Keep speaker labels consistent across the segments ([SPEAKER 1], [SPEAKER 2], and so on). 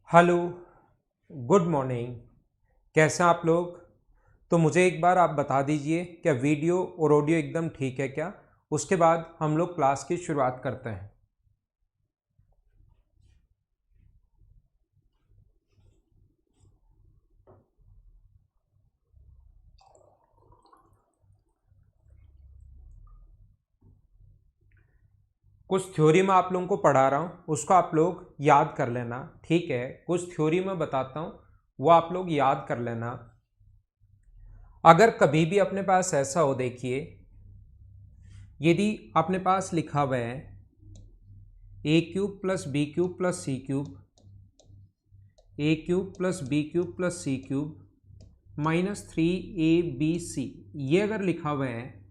[SPEAKER 1] Hello, good morning. कैसे हैं आप लोग? तो मुझे एक बार आप बता दीजिए, क्या वीडियो और ऑडियो एकदम ठीक है क्या? उसके बाद हम लोग क्लास की शुरुआत करते हैं। कुछ थ्योरी मैं आप लोगों को पढ़ा रहा हूँ, उसको आप लोग याद कर लेना, ठीक है? कुछ थ्योरी मैं बताता हूँ, वो आप लोग याद कर लेना। अगर कभी भी अपने पास ऐसा हो, देखिए, यदि अपने पास लिखा हुआ है A cube plus B cube plus C cube, A cube plus B cube plus C cube -3ab, ये अगर लिखा हुआ है,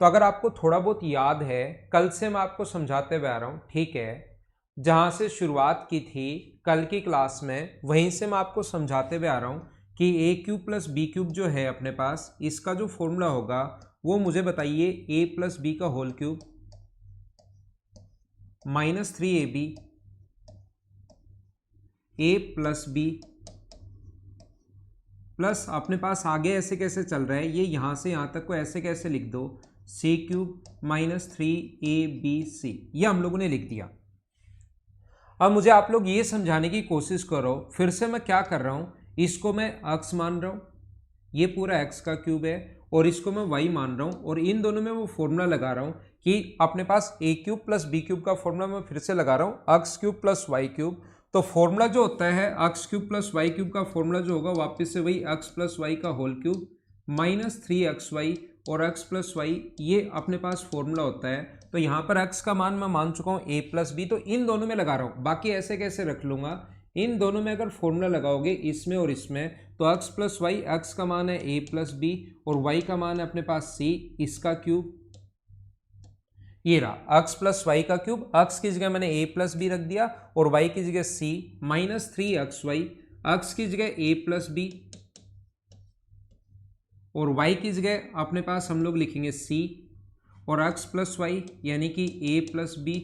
[SPEAKER 1] तो अगर आपको थोड़ा बहुत याद है, कल से मैं आपको समझाते हुए आ रहा हूँ, ठीक है? जहाँ से शुरुआत की थी कल की क्लास में, वहीं से मैं आपको समझाते हुए आ रहा हूँ कि ए क्यूब प्लस बी क्यूब जो है अपने पास, इसका जो फॉर्मूला होगा वो मुझे बताइए। ए प्लस बी का होल क्यूब -3ab, ए प्लस बी प्लस अपने पास आगे ऐसे कैसे चल रहा है, ये यहाँ से यहाँ तक को ऐसे कैसे लिख दो, सी क्यूब -3ab, ये हम लोगों ने लिख दिया। अब मुझे आप लोग ये समझाने की कोशिश करो, फिर से मैं क्या कर रहा हूँ, इसको मैं x मान रहा हूँ, ये पूरा x का क्यूब है, और इसको मैं y मान रहा हूँ, और इन दोनों में वो फॉर्मूला लगा रहा हूँ कि अपने पास a cube plus B cube का फॉर्मूला मैं फिर से लगा रहा हूँ, x cube plus Y cube. तो फॉर्मूला जो होता है x cube plus Y cube का फॉर्मूला जो होगा वापस से वही x प्लस वाई का होल क्यूब -3xy और x प्लस वाई, ये अपने पास फॉर्मूला होता है। तो यहाँ पर x का मान मैं मान चुका हूँ a प्लस बी, तो इन दोनों में लगा रहा हूँ, बाकी ऐसे कैसे रख लूंगा। इन दोनों में अगर फॉर्मूला लगाओगे इसमें और इसमें, तो x प्लस वाई, x का मान है a प्लस बी और y का मान है अपने पास c, इसका क्यूब, ये रहा x प्लस वाई का क्यूब। x की जगह मैंने a प्लस बी रख दिया और y की जगह c, -3xy, x की जगह a प्लस बी और y की जगह अपने पास हम लोग लिखेंगे c, और x प्लस वाई यानी कि a प्लस बी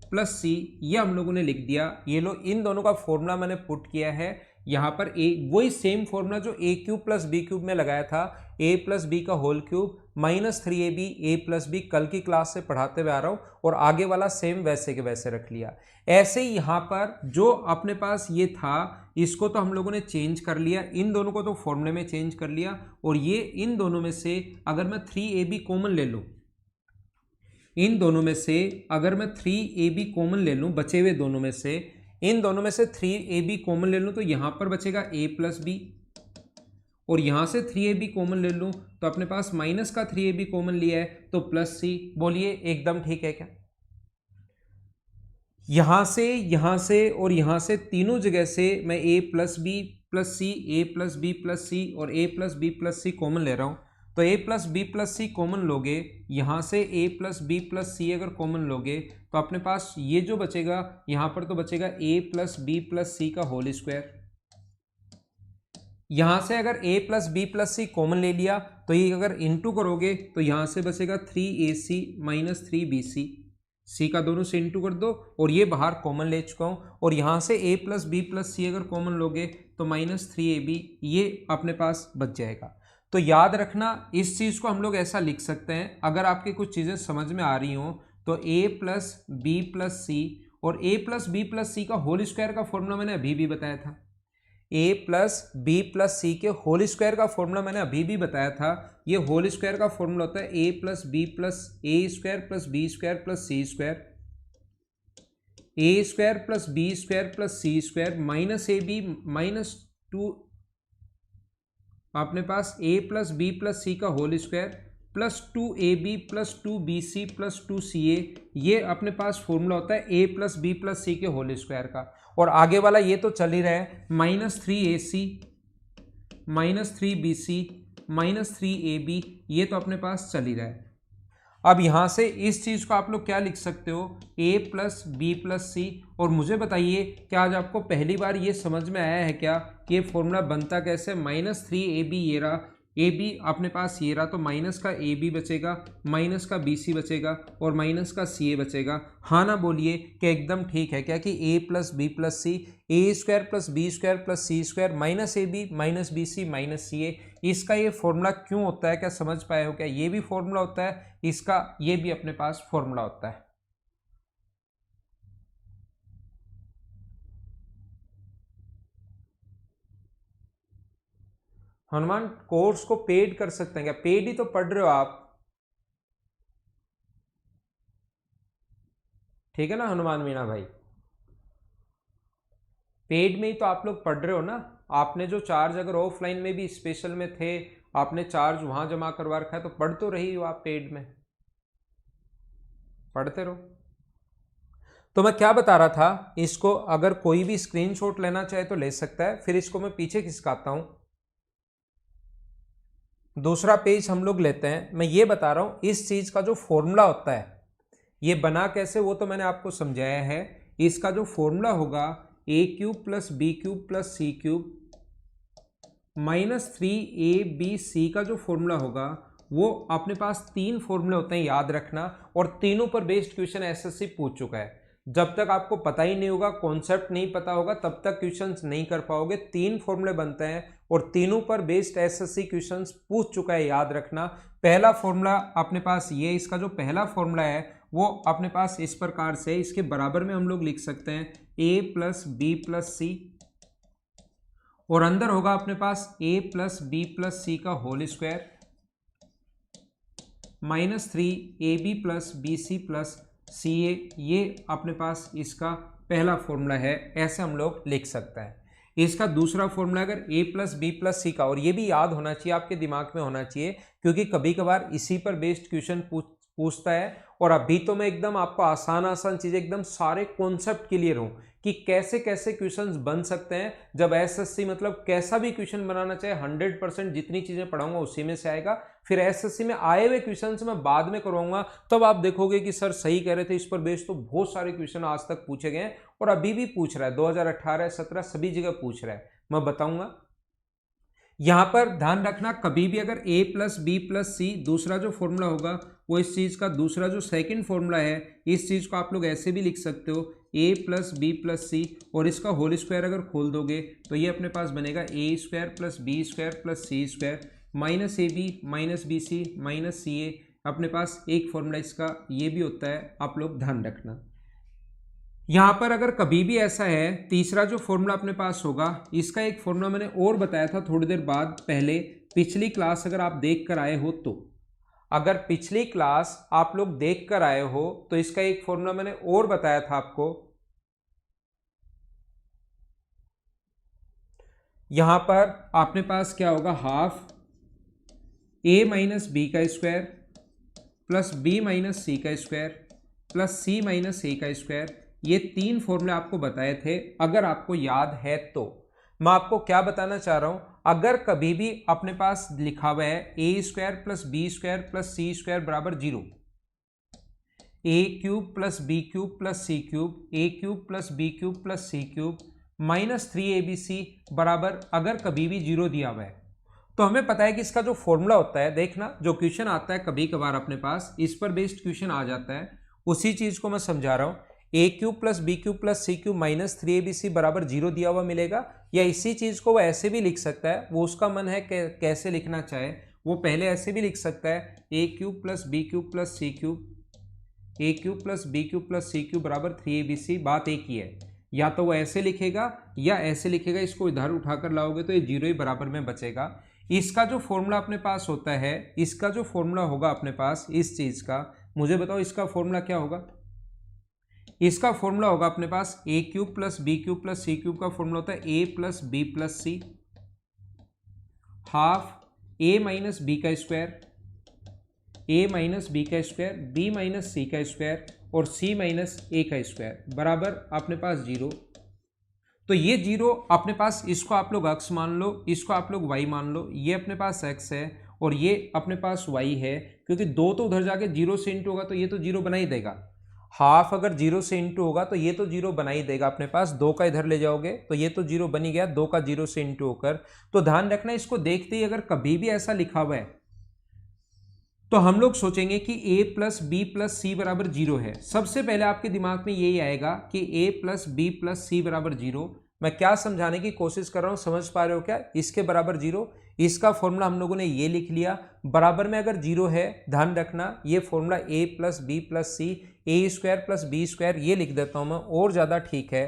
[SPEAKER 1] प्लस सी, ये हम लोगों ने लिख दिया। ये लो, इन दोनों का फॉर्मूला मैंने पुट किया है यहाँ पर। a वही सेम फॉर्मूला जो a cube plus B cube में लगाया था, a प्लस बी का whole cube -3ab, a plus B, कल की क्लास से पढ़ाते हुए आ रहा हूँ, और आगे वाला सेम वैसे के वैसे रख लिया। ऐसे ही यहाँ पर जो अपने पास ये था, इसको तो हम लोगों ने चेंज कर लिया, इन दोनों को तो फॉर्मूले में चेंज कर लिया, और ये इन दोनों में से अगर मैं 3ab कॉमन ले लूँ, इन दोनों में से अगर मैं 3ab कॉमन ले लूँ, बचे हुए दोनों में से, इन दोनों में से 3ab कॉमन ले लूँ, तो यहाँ पर बचेगा a प्लस बी, और यहाँ से 3ab कॉमन ले लूँ तो अपने पास माइनस का 3ab कॉमन लिया है तो प्लस सी। बोलिए एकदम ठीक है क्या? यहाँ से और यहाँ से तीनों जगह से मैं a plus B plus C, A plus B plus C और a plus B plus C common ले रहा हूँ। तो a plus B plus C common लोगे, यहाँ से a plus B plus C अगर कॉमन लोगे, तो अपने पास ये जो बचेगा यहाँ पर तो बचेगा a plus B plus C का होल स्क्वायर। यहाँ से अगर a plus B plus C common ले लिया, तो ये अगर इंटू करोगे तो यहाँ से बचेगा 3ac माइनस 3bc, सी का दोनों से इंटू कर दो, और ये बाहर कॉमन ले चुका हूँ, और यहाँ से a plus B plus C अगर कॉमन लोगे तो -3ab, ये अपने पास बच जाएगा। तो याद रखना, इस चीज़ को हम लोग ऐसा लिख सकते हैं, अगर आपकी कुछ चीज़ें समझ में आ रही हों तो a plus B plus C, और a plus B plus C का होल स्क्वायर का फॉर्मूला मैंने अभी भी बताया था, a plus B plus C के होल स्क्वायर का फॉर्मूला मैंने अभी भी बताया था। ये होल स्क्वायर का फॉर्मूला होता है a plus B plus A square plus B square plus C square, A square plus B square plus C square minus A B -2, अपने पास a plus B plus C का whole square plus 2ab plus 2bc plus 2ca, ये अपने पास formula होता है a plus B plus C के whole square का। और आगे वाला ये तो चल ही रहा है, -3ac -3bc -3ab, ये तो अपने पास चल ही रहा है। अब यहाँ से इस चीज़ को आप लोग क्या लिख सकते हो, a plus B plus C. और मुझे बताइए, क्या आज आपको पहली बार ये समझ में आया है क्या कि ये फॉर्मूला बनता कैसे? -3ab ये रहा, ए बी अपने पास ये रहा, तो माइनस का ए बी बचेगा, माइनस का बी सी बचेगा और माइनस का सी ए बचेगा। हाँ ना बोलिए कि एकदम ठीक है क्या कि A plus B plus C, A square plus B square plus C square minus A B minus B C minus C A, इसका ये फॉर्मूला क्यों होता है, क्या समझ पाए हो क्या? ये भी फॉर्मूला होता है इसका, ये भी अपने पास फॉर्मूला होता है। हनुमान कोर्स को पेड कर सकते हैं क्या? पेड ही तो पढ़ रहे हो आप, ठीक है ना हनुमान मीणा भाई? पेड में ही तो आप लोग पढ़ रहे हो ना। आपने जो चार्ज अगर ऑफलाइन में भी स्पेशल में थे, आपने चार्ज वहां जमा करवा रखा है, तो पढ़ तो रही हो आप, पेड में पढ़ते रहो। तो मैं क्या बता रहा था, इसको अगर कोई भी स्क्रीनशॉट लेना चाहे तो ले सकता है, फिर इसको मैं पीछे खिसकाता हूं, दूसरा पेज हम लोग लेते हैं। मैं ये बता रहा हूं इस चीज का जो फॉर्मूला होता है ये बना कैसे, वो तो मैंने आपको समझाया है। इसका जो फॉर्मूला होगा A cube plus B cube plus C cube minus 3ab का जो फॉर्मूला होगा, वो अपने पास 3 फॉर्मूले होते हैं, याद रखना। और तीनों पर बेस्ड क्वेश्चन एसएससी पूछ चुका है। जब तक आपको पता ही नहीं होगा, कॉन्सेप्ट नहीं पता होगा, तब तक क्वेश्चंस नहीं कर पाओगे। 3 फॉर्मूले बनते हैं और तीनों पर बेस्ड एसएससी क्वेश्चंस पूछ चुका है, याद रखना। पहला फॉर्मूला अपने पास ये, इसका जो पहला फॉर्मूला है वो अपने पास इस प्रकार से, इसके बराबर में हम लोग लिख सकते हैं a plus B plus C, और अंदर होगा अपने पास a plus B plus C का whole square minus 3ab plus B C plus C A, ये अपने पास इसका पहला फॉर्मूला है, ऐसे हम लोग लिख सकते हैं। इसका दूसरा फॉर्मूला अगर a plus B plus C का, और ये भी याद होना चाहिए, आपके दिमाग में होना चाहिए, क्योंकि कभी कभार इसी पर बेस्ड क्वेश्चन पूछता है। और अभी तो मैं एकदम आपको आसान आसान चीजें, एकदम सारे कॉन्सेप्ट क्लियर हूं कि कैसे कैसे क्वेश्चंस बन सकते हैं। जब एसएससी मतलब कैसा भी क्वेश्चन बनाना चाहे, 100% जितनी चीजें पढ़ाऊंगा उसी में से आएगा। फिर एसएससी में आए हुए क्वेश्चंस मैं बाद में करवाऊंगा, तब आप देखोगे कि सर सही कह रहे थे, इस पर बेस्ड तो बहुत सारे क्वेश्चन आज तक पूछे गए हैं और अभी भी पूछ रहा है, 2018 17 सभी जगह पूछ रहा है, मैं बताऊंगा। यहां पर ध्यान रखना, कभी भी अगर a प्लस बी प्लस सी दूसरा जो फॉर्मूला होगा, वो इस चीज का दूसरा जो सेकंड फॉर्मूला है, इस चीज को आप लोग ऐसे भी लिख सकते हो a plus B plus C, और इसका होल स्क्वायर अगर खोल दोगे तो ये अपने पास बनेगा a square plus B square plus C square minus A B minus B C minus C A. अपने पास एक फॉर्मूला इसका ये भी होता है, आप लोग ध्यान रखना। यहां पर अगर कभी भी ऐसा है, तीसरा जो फॉर्मूला अपने पास होगा, इसका एक फॉर्मूला मैंने और बताया था थोड़ी देर बाद, पहले पिछली क्लास अगर आप देख कर आए हो तो, अगर पिछली क्लास आप लोग देख कर आए हो तो इसका एक फॉर्मूला मैंने और बताया था आपको। यहां पर आपने पास क्या होगा, हाफ a माइनस बी का square plus B minus C का स्क्वायर प्लस सी माइनस ए का स्क्वायर, ये 3 फॉर्मूले आपको बताए थे, अगर आपको याद है तो। मैं आपको क्या बताना चाह रहा हूं, अगर कभी भी अपने पास लिखा हुआ है A square plus B square plus C square बराबर 0, A cube plus B cube plus C cube, A cube plus B cube plus C cube minus 3abc बराबर अगर कभी भी 0 दिया हुआ है, तो हमें पता है कि इसका जो फॉर्मूला होता है, देखना जो क्वेश्चन आता है कभी कभार अपने पास इस पर बेस्ड क्वेश्चन आ जाता है, उसी चीज को मैं समझा रहा हूं। A cube plus B cube plus C cube minus 3abc बराबर 0 दिया हुआ मिलेगा, या इसी चीज को वो ऐसे भी लिख सकता है, वो उसका मन है कैसे लिखना चाहे, वो पहले ऐसे भी लिख सकता है A cube plus B cube plus C cube, A cube plus B cube plus C cube बराबर 3abc, बात एक ही है। या तो वो ऐसे लिखेगा या ऐसे लिखेगा, इसको इधर उठाकर लाओगे तो ये 0 ही बराबर में बचेगा। इसका जो फॉर्मूला अपने पास होता है, इसका जो फॉर्मूला होगा अपने पास इस चीज का, मुझे बताओ इसका फॉर्मूला क्या होगा। इसका फॉर्मूला होगा अपने पास A cube plus B cube plus C cube का फॉर्मूला होता है A plus B plus C, half A minus B का स्क्वायर, ए माइनस बी का स्क्वायर, बी माइनस सी का स्क्वायर और सी माइनस ए का स्क्वायर बराबर अपने पास 0। तो ये 0 अपने पास, इसको आप लोग x मान लो, इसको आप लोग y मान लो, ये अपने पास x है और ये अपने पास y है, क्योंकि 2 तो उधर जाके 0 से इंटू होगा तो ये तो 0 बना ही देगा। हाफ अगर 0 से इंटू होगा तो ये तो 0 बना ही देगा अपने पास, 2 का इधर ले जाओगे तो ये तो 0 बन ही गया, 2 का 0 से इंटू होकर। तो ध्यान रखना इसको देखते ही अगर कभी भी ऐसा लिखा हुआ है तो हम लोग सोचेंगे कि a plus B plus C बराबर 0 है। सबसे पहले आपके दिमाग में यही आएगा कि a plus B plus C बराबर 0। मैं क्या समझाने की कोशिश कर रहा हूं, समझ पा रहे हो क्या? इसके बराबर 0, इसका फॉर्मूला हम लोगों ने ये लिख लिया। बराबर में अगर 0 है, ध्यान रखना ये formula a plus B plus C, A square plus B square, ये लिख देता हूं मैं और ज्यादा ठीक है।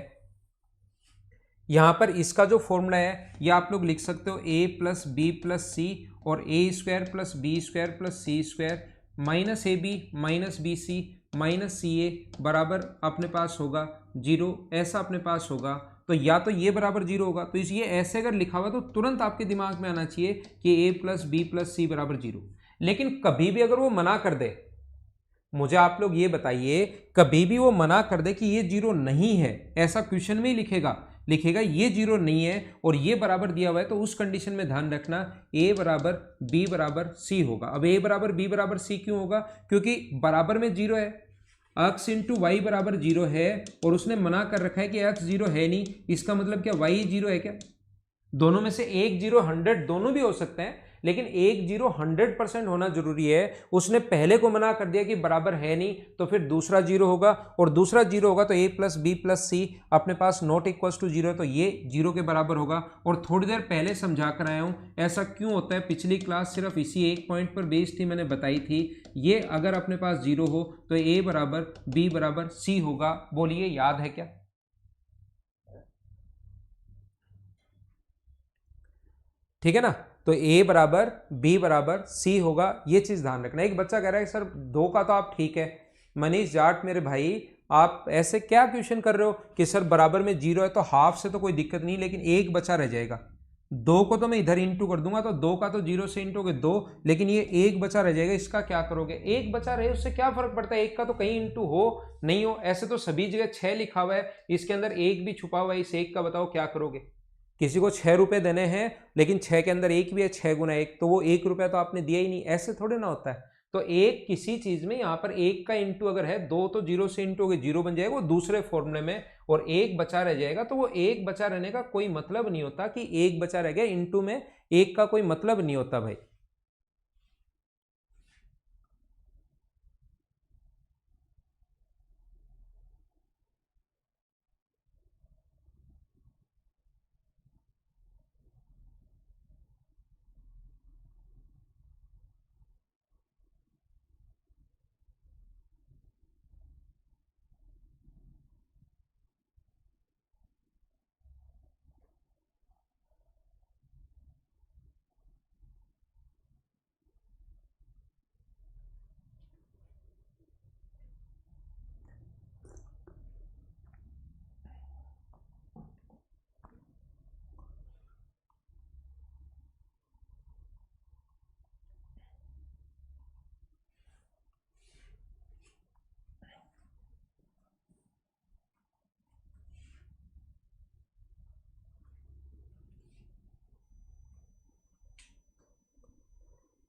[SPEAKER 1] यहां पर इसका जो फॉर्मूला है ये आप लोग लिख सकते हो a plus B plus C और A square plus B square plus C square minus A B minus B C minus C A बराबर अपने पास होगा 0। ऐसा अपने पास होगा तो या तो ये बराबर 0 होगा, तो इसलिए ऐसे अगर लिखा हुआ तो तुरंत आपके दिमाग में आना चाहिए कि a plus B plus C बराबर 0। लेकिन कभी भी अगर वो मना कर दे, मुझे आप लोग ये बताइए, कभी भी वो मना कर दे कि ये 0 नहीं है, ऐसा क्वेश्चन में ही लिखेगा ये 0 नहीं है और ये बराबर दिया हुआ है, तो उस कंडीशन में ध्यान रखना a बराबर b बराबर c होगा। अब a बराबर b बराबर c क्यों होगा? क्योंकि बराबर में 0 है, x इंटू वाई बराबर 0 है और उसने मना कर रखा है कि x 0 है नहीं, इसका मतलब क्या y 0 है क्या? दोनों में से एक 0 100 दोनों भी हो सकते हैं, लेकिन एक 0 100% होना जरूरी है। उसने पहले को मना कर दिया कि बराबर है नहीं, तो फिर दूसरा 0 होगा और दूसरा 0 होगा तो a प्लस बी प्लस सी अपने पास नॉट इक्वल टू 0 है, तो ये 0 के बराबर होगा। और थोड़ी देर पहले समझा कर आया हूं ऐसा क्यों होता है, पिछली क्लास सिर्फ इसी एक पॉइंट पर बेस्ड थी, मैंने बताई थी। ये अगर अपने पास 0 हो तो a बराबर b बराबर c होगा। बोलिए याद है क्या? ठीक है ना? तो a बराबर b बराबर c होगा, ये चीज ध्यान रखना। एक बच्चा कह रहा है सर 2 का तो आप ठीक है, मनीष जाट मेरे भाई आप ऐसे क्या क्वेश्चन कर रहे हो कि सर बराबर में 0 है तो हाफ से तो कोई दिक्कत नहीं, लेकिन एक बचा रह जाएगा। 2 को तो मैं इधर इंटू कर दूंगा तो 2 का तो 0 से इंटू हो 2, लेकिन ये एक बचा रह जाएगा, इसका क्या करोगे? एक बचा रहे उससे क्या फर्क पड़ता है, एक का तो कहीं इंटू हो नहीं हो, ऐसे तो सभी जगह 6 लिखा हुआ है, इसके अंदर एक भी छुपा हुआ है, इस एक का बताओ क्या करोगे? किसी को 6 रुपए देने हैं लेकिन 6 के अंदर एक भी है, 6 गुना 1, तो वो 1 रुपया तो आपने दिया ही नहीं, ऐसे थोड़े ना होता है। तो एक किसी चीज में यहाँ पर एक का इंटू अगर है, 2 तो 0 से इंटू हो 0 बन जाएगा वो दूसरे फॉर्मूले में, और एक बचा रह जाएगा, तो वो एक बचा रहने का कोई मतलब नहीं होता कि एक बचा रह गया इंटू में, एक का कोई मतलब नहीं होता भाई।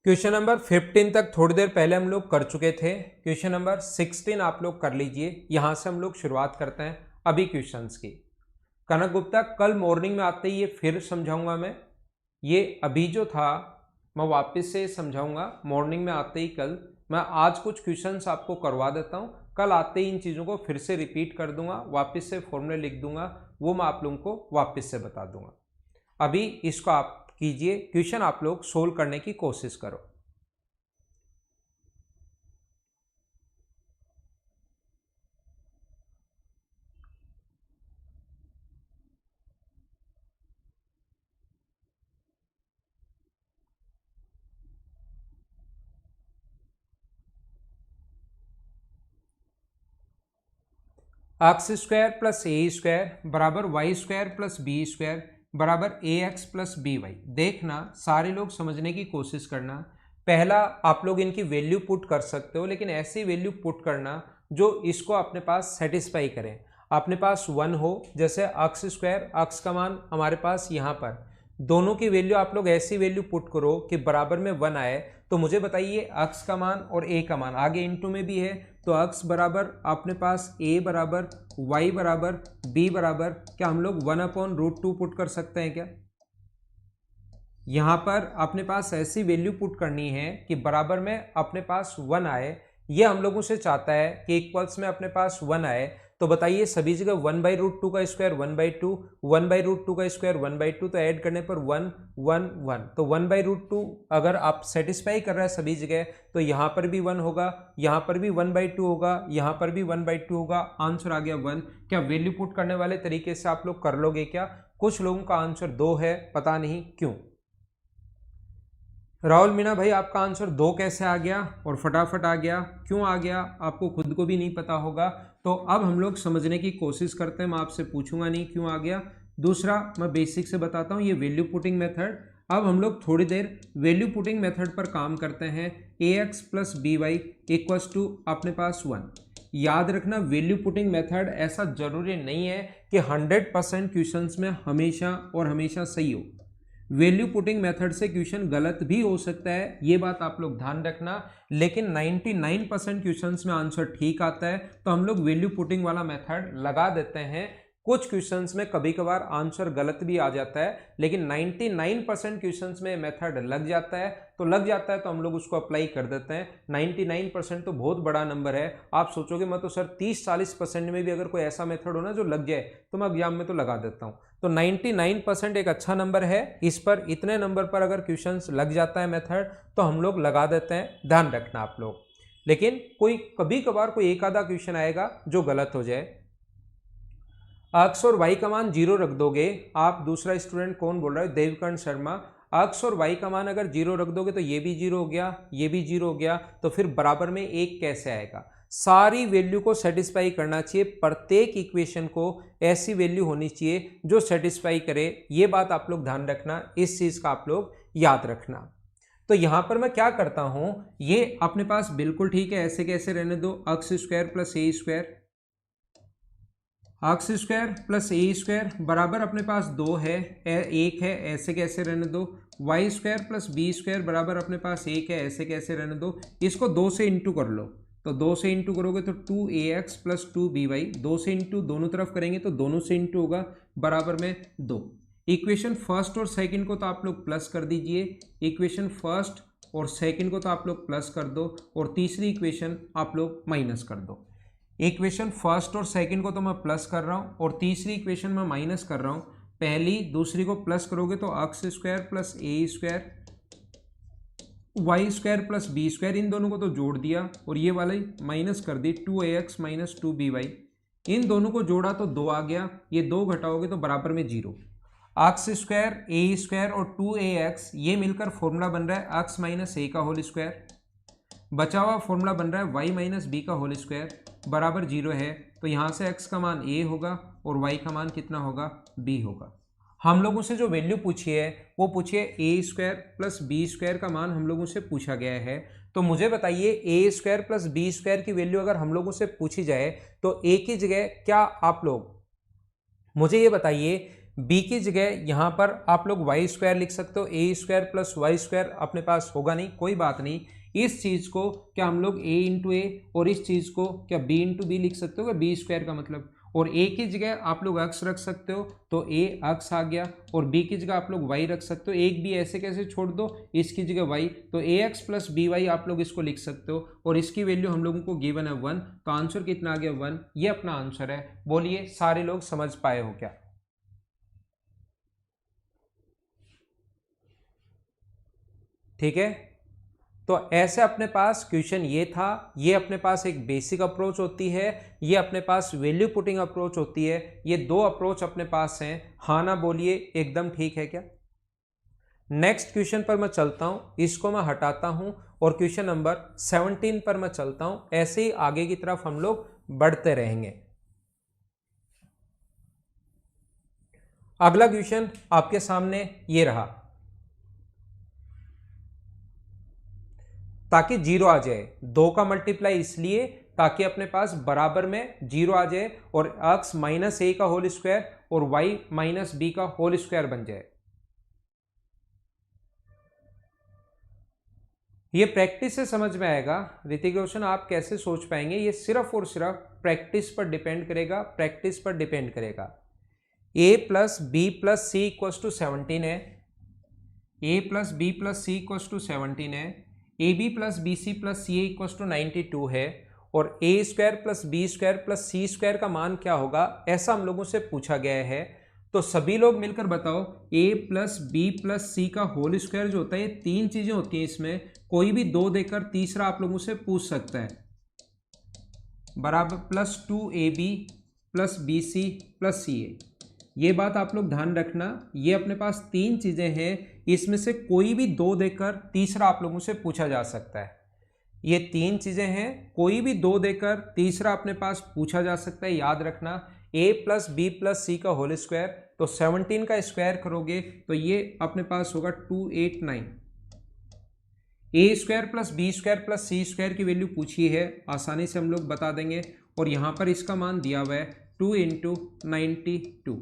[SPEAKER 1] क्वेश्चन नंबर 15 तक थोड़ी देर पहले हम लोग कर चुके थे, क्वेश्चन नंबर 16 आप लोग कर लीजिए। यहां से हम लोग शुरुआत करते हैं अभी क्वेश्चंस की। कनक गुप्ता कल मॉर्निंग में आते ही ये फिर समझाऊंगा मैं, ये अभी जो था मैं वापस से समझाऊंगा मॉर्निंग में आते ही। कल मैं आज कुछ क्वेश्चंस आपको करवा देता हूं, कल आते ही इन चीज़ों को फिर से रिपीट कर दूंगा, वापस से फॉर्मूले लिख दूंगा, वो मैं आप लोगों को वापस से बता दूंगा। अभी इसको आप कीजिए, क्वेश्चन आप लोग सोल्व करने की कोशिश करो। X square plus A square बराबर Y square plus B square बराबर A X plus B Y. देखना सारे लोग समझने की कोशिश करना। पहला आप लोग इनकी वैल्यू पुट कर सकते हो, लेकिन ऐसी वैल्यू पुट करना जो इसको अपने पास सेटिस्फाई करें। अपने पास 1 हो, जैसे एक्स स्क्वायर, एक्स का मान हमारे पास यहाँ पर, दोनों की वैल्यू आप लोग ऐसी वैल्यू पुट करो कि बराबर में 1 आए। तो मुझे बताइए एक्स का मान और ए का मान, आगे इंटू में भी है तो x बराबर अपने पास a बराबर y बराबर b बराबर क्या हम लोग 1/√2 पुट कर सकते हैं क्या? यहाँ पर अपने पास ऐसी वैल्यू पुट करनी है कि बराबर में अपने पास 1 आए। ये हम लोगों से चाहता है कि इक्वल्स में अपने पास 1 आए। तो बताइए सभी जगह 1/√2 का स्क्वायर 1/2, 1/√2 का स्क्वायर 1/2, तो ऐड करने पर 1 1 1, तो 1/√2 अगर आप सेटिस्फाई कर रहे हैं सभी जगह तो यहाँ पर भी 1 होगा, यहाँ पर भी 1/2 होगा, यहाँ पर भी 1/2 होगा। आंसर आ गया 1। क्या वैल्यू पुट करने वाले तरीके से आप लोग कर लोगे क्या? कुछ लोगों का आंसर 2 है, पता नहीं क्यों। राहुल मीना भाई आपका आंसर 2 कैसे आ गया और फटाफट आ गया? क्यों आ गया आपको खुद को भी नहीं पता होगा। तो अब हम लोग समझने की कोशिश करते हैं, मैं आपसे पूछूंगा नहीं क्यों आ गया। दूसरा मैं बेसिक से बताता हूँ, ये वैल्यू पुटिंग मेथड। अब हम लोग थोड़ी देर वैल्यू पुटिंग मेथड पर काम करते हैं। ax plus B Y equals to अपने पास 1। याद रखना वैल्यू पुटिंग मेथड ऐसा जरूरी नहीं है कि 100% क्वेश्चंस में हमेशा और हमेशा सही हो। वैल्यू पुटिंग मेथड से क्वेश्चन गलत भी हो सकता है, ये बात आप लोग ध्यान रखना। लेकिन 99% क्वेश्चंस में आंसर ठीक आता है, तो हम लोग वैल्यू पुटिंग वाला मेथड लगा देते हैं। कुछ क्वेश्चंस में कभी कभार आंसर गलत भी आ जाता है, लेकिन 99% क्वेश्चंस में मेथड लग जाता है, तो लग जाता है तो हम लोग उसको अप्लाई कर देते हैं। 99% तो बहुत बड़ा नंबर है। आप सोचोगे मैं तो सर 30-40% में भी अगर कोई ऐसा मेथड हो ना जो लग जाए तो मैं एग्जाम में तो लगा देता हूँ। तो 99% एक अच्छा नंबर है। इस पर इतने नंबर पर अगर क्वेश्चंस लग जाता है मेथड तो हम लोग लगा देते हैं, ध्यान रखना आप लोग। लेकिन कोई कभी कभार कोई एक आधा क्वेश्चन आएगा जो गलत हो जाए। x और y का मान 0 रख दोगे आप। दूसरा स्टूडेंट कौन बोल रहा है? देवकर्ण शर्मा। x और y का मान अगर 0 रख दोगे तो ये भी 0 हो गया, ये भी 0 हो गया, तो फिर बराबर में 1 कैसे आएगा? सारी वैल्यू को सेटिस्फाई करना चाहिए, प्रत्येक इक्वेशन को ऐसी वैल्यू होनी चाहिए जो सेटिस्फाई करे। ये बात आप लोग ध्यान रखना, इस चीज का आप लोग याद रखना। तो यहां पर मैं क्या करता हूं, ये अपने पास बिल्कुल ठीक है, ऐसे कैसे रहने दो। x square plus A square, x square plus A square बराबर अपने पास 2 है, 1 है, ऐसे कैसे रहने दो। Y square plus B square बराबर अपने पास 1 है, ऐसे कैसे रहने दो। इसको 2 से इंटू कर लो, तो 2 से इंटू करोगे तो 2ax प्लस 2by, 2 से इंटू दोनों तरफ करेंगे तो दोनों से इंटू होगा, बराबर में 2। इक्वेशन फर्स्ट और सेकंड को तो आप लोग प्लस कर दीजिए। इक्वेशन फर्स्ट और सेकंड को तो आप लोग प्लस कर दो, और तीसरी इक्वेशन आप लोग माइनस कर दो। इक्वेशन फर्स्ट और सेकंड को तो मैं प्लस कर रहा हूँ और तीसरी इक्वेशन में माइनस कर रहा हूँ। पहली दूसरी को प्लस करोगे तो X square plus A square, Y square plus B square, इन दोनों को तो जोड़ दिया और ये वाली माइनस कर दी, 2ax माइनस 2by। इन दोनों को जोड़ा तो 2 आ गया, ये 2 घटाओगे तो बराबर में 0। एक्स स्क्वायर ए स्क्वायर और 2ax ये मिलकर फॉर्मूला बन रहा है x माइनस ए का होल स्क्वायर। बचा हुआ फॉर्मूला बन रहा है y माइनस बी का होल स्क्वायर बराबर 0 है। तो यहाँ से x का मान a होगा और y का मान कितना होगा? b होगा। हम लोगों से जो वैल्यू पूछी है वो पूछिए ए स्क्वायर प्लस बी स्क्वायर का मान हम लोगों से पूछा गया है। तो मुझे बताइए ए स्क्वायर प्लस बी स्क्वायर की वैल्यू अगर हम लोगों से पूछी जाए तो ए की जगह क्या आप लोग मुझे ये बताइए, बी की जगह यहाँ पर आप लोग वाई स्क्वायर लिख सकते हो। ए स्क्वायर प्लस वाई स्क्वायर अपने पास होगा नहीं, कोई बात नहीं। इस चीज को क्या हम लोग a इंटू ए और इस चीज को क्या b इंटू बी लिख सकते हो, बी स्क्वायर का मतलब। और a की जगह आप लोग x रख सकते हो तो a x आ गया, और b की जगह आप लोग y रख सकते हो। एक भी ऐसे कैसे छोड़ दो, इसकी जगह y, तो ax प्लस by आप लोग इसको लिख सकते हो, और इसकी वैल्यू हम लोगों को गिवन है 1। तो आंसर कितना आ गया? 1। ये अपना आंसर है। बोलिए सारे लोग समझ पाए हो क्या? ठीक है, तो ऐसे अपने पास क्वेश्चन ये था। ये अपने पास एक बेसिक अप्रोच होती है, ये अपने पास वैल्यू पुटिंग अप्रोच होती है। ये 2 अप्रोच अपने पास हैं। हाँ ना बोलिए, एकदम ठीक है क्या? नेक्स्ट क्वेश्चन पर मैं चलता हूं, इसको मैं हटाता हूं और क्वेश्चन नंबर 17 पर मैं चलता हूं। ऐसे ही आगे की तरफ हम लोग बढ़ते रहेंगे। अगला क्वेश्चन आपके सामने ये रहा, ताकि 0 आ जाए। 2 का मल्टीप्लाई इसलिए ताकि अपने पास बराबर में 0 आ जाए और x माइनस ए का होल स्क्वायर और y माइनस बी का होल स्क्वायर बन जाए। ये प्रैक्टिस से समझ में आएगा। ऋतिक रोशन आप कैसे सोच पाएंगे, ये सिर्फ और सिर्फ प्रैक्टिस पर डिपेंड करेगा, प्रैक्टिस पर डिपेंड करेगा। a plus B plus C equals to 17 है, a plus B plus C equals to 17 है, A B plus B C plus C A equals to 92 है, और A square plus B square plus C square का मान क्या होगा, ऐसा हम लोगों से पूछा गया है। तो सभी लोग मिलकर बताओ, a plus B plus C का होल स्क्वायर जो होता है, ये तीन चीजें होती हैं इसमें, कोई भी दो देकर तीसरा आप लोगों से पूछ सकता है, बराबर plus 2ab plus B C plus C A. ये बात आप लोग ध्यान रखना, ये अपने पास तीन चीजें हैं, इसमें से कोई भी दो देकर तीसरा आप लोगों से पूछा जा सकता है। ये तीन चीजें हैं, कोई भी दो देकर तीसरा अपने पास पूछा जा सकता है, याद रखना। a plus B plus C का होल स्क्वायर, तो 17 का स्क्वायर करोगे तो ये अपने पास होगा 289। A square plus B square plus C square की वैल्यू पूछी है, आसानी से हम लोग बता देंगे, और यहाँ पर इसका मान दिया हुआ है 2 इंटू 92।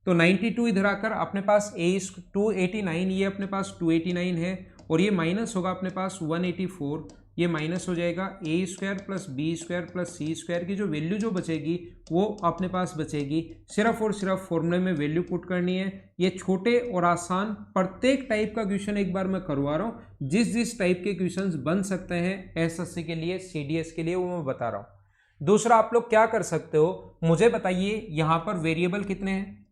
[SPEAKER 1] तो 92 इधर आकर अपने पास a 289, ये अपने पास 289 है, और ये माइनस होगा अपने पास 184, ये माइनस हो जाएगा। A square plus B square plus C square की जो वैल्यू जो बचेगी वो अपने पास बचेगी। सिर्फ और सिर्फ फॉर्मूले में वैल्यू पुट करनी है। ये छोटे और आसान प्रत्येक टाइप का क्वेश्चन एक बार मैं करवा रहा हूँ, जिस जिस टाइप के क्वेश्चंस बन सकते हैं एसएससी के लिए, सीडीएस के लिए, वो मैं बता रहा हूँ। दूसरा आप लोग क्या कर सकते हो, मुझे बताइए यहाँ पर वेरिएबल कितने हैं।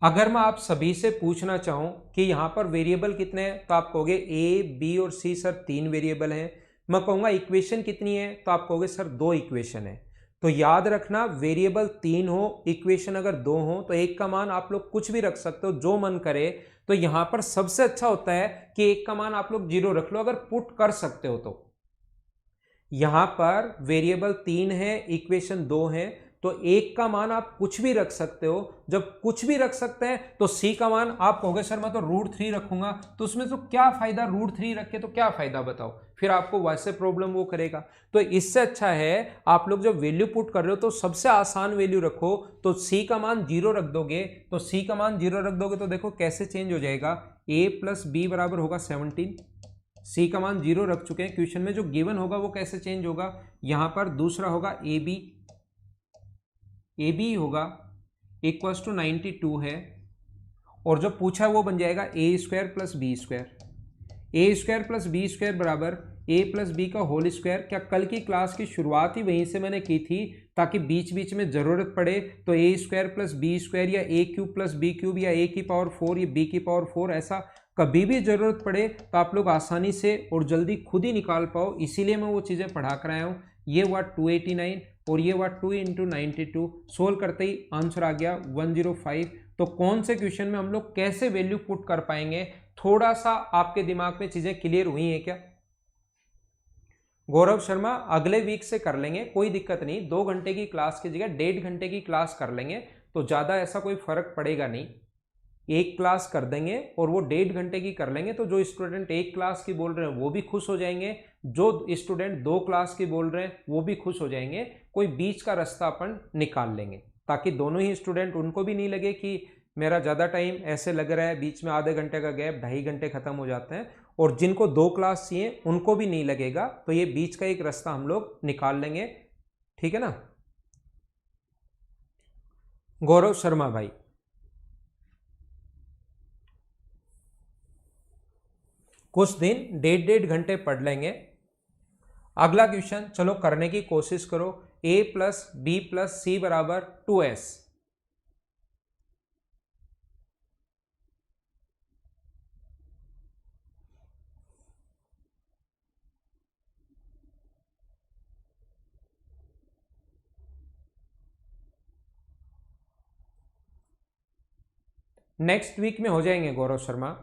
[SPEAKER 1] अगर मैं आप सभी से पूछना चाहूं कि यहां पर वेरिएबल कितने हैं, तो आप कहोगे ए बी और सी सर 3 वेरिएबल हैं। मैं कहूंगा इक्वेशन कितनी है, तो आप कहोगे सर 2 इक्वेशन है। तो याद रखना, वेरिएबल 3 हो, इक्वेशन अगर 2 हो, तो एक का मान आप लोग कुछ भी रख सकते हो जो मन करे। तो यहां पर सबसे अच्छा होता है कि एक का मान आप लोग 0 रख लो, अगर पुट कर सकते हो तो। यहां पर वेरिएबल 3 है, इक्वेशन 2 है, तो एक का मान आप कुछ भी रख सकते हो। जब कुछ भी रख सकते हैं तो सी का मान आप कहोगे सर मैं तो √3 रखूंगा, तो उसमें तो क्या फायदा, √3 रख के तो क्या फायदा बताओ, फिर आपको वैसे प्रॉब्लम वो करेगा। तो इससे अच्छा है आप लोग जब वैल्यू पुट कर रहे हो तो सबसे आसान वैल्यू रखो। तो सी का मान 0 रख दोगे, तो सी का मान 0 रख दोगे तो देखो कैसे चेंज हो जाएगा। a प्लस बी बराबर होगा 17, सी का मान 0 रख चुके हैं, क्वेश्चन में जो गिवन होगा वो कैसे चेंज होगा। यहां पर दूसरा होगा ए बी होगा इक्वल्स टू 92 है, और जो पूछा है वो बन जाएगा A square plus B square. A square plus B square बराबर ए प्लस बी का होल स्क्वायर। क्या कल की क्लास की शुरुआत ही वहीं से मैंने की थी, ताकि बीच बीच में जरूरत पड़े तो A square plus B square या ए क्यूब प्लस बी क्यूब या ए की पावर 4 या बी की पावर 4, ऐसा कभी भी जरूरत पड़े तो आप लोग आसानी से और जल्दी खुद ही निकाल पाओ, इसीलिए मैं वो चीज़ें पढ़ा कर आया हूँ। ये हुआ 289 और ये हुआ 2 इंटू 92। सोल्व करते ही आंसर आ गया 105। तो कौन से क्वेश्चन में हम लोग कैसे वैल्यू पुट कर पाएंगे, थोड़ा सा आपके दिमाग में चीजें क्लियर हुई हैं क्या। गौरव शर्मा अगले वीक से कर लेंगे, कोई दिक्कत नहीं। 2 घंटे की क्लास की जगह 1.5 घंटे की क्लास कर लेंगे, तो ज़्यादा ऐसा कोई फर्क पड़ेगा नहीं। एक क्लास कर देंगे और वो 1.5 घंटे की कर लेंगे, तो जो स्टूडेंट एक क्लास की बोल रहे हैं वो भी खुश हो जाएंगे, जो स्टूडेंट 2 क्लास की बोल रहे हैं वो भी खुश हो जाएंगे। कोई बीच का रास्ता अपन निकाल लेंगे, ताकि दोनों ही स्टूडेंट, उनको भी नहीं लगे कि मेरा ज़्यादा टाइम ऐसे लग रहा है, बीच में आधे घंटे का गैप 2.5 घंटे खत्म हो जाते हैं, और जिनको 2 क्लास चाहिए उनको भी नहीं लगेगा। तो ये बीच का एक रास्ता हम लोग निकाल लेंगे, ठीक है ना। गौरव शर्मा भाई, कुछ दिन 1.5 घंटे पढ़ लेंगे। अगला क्वेश्चन चलो करने की कोशिश करो। a plus B plus C बराबर 2s। नेक्स्ट वीक में हो जाएंगे गौरव शर्मा।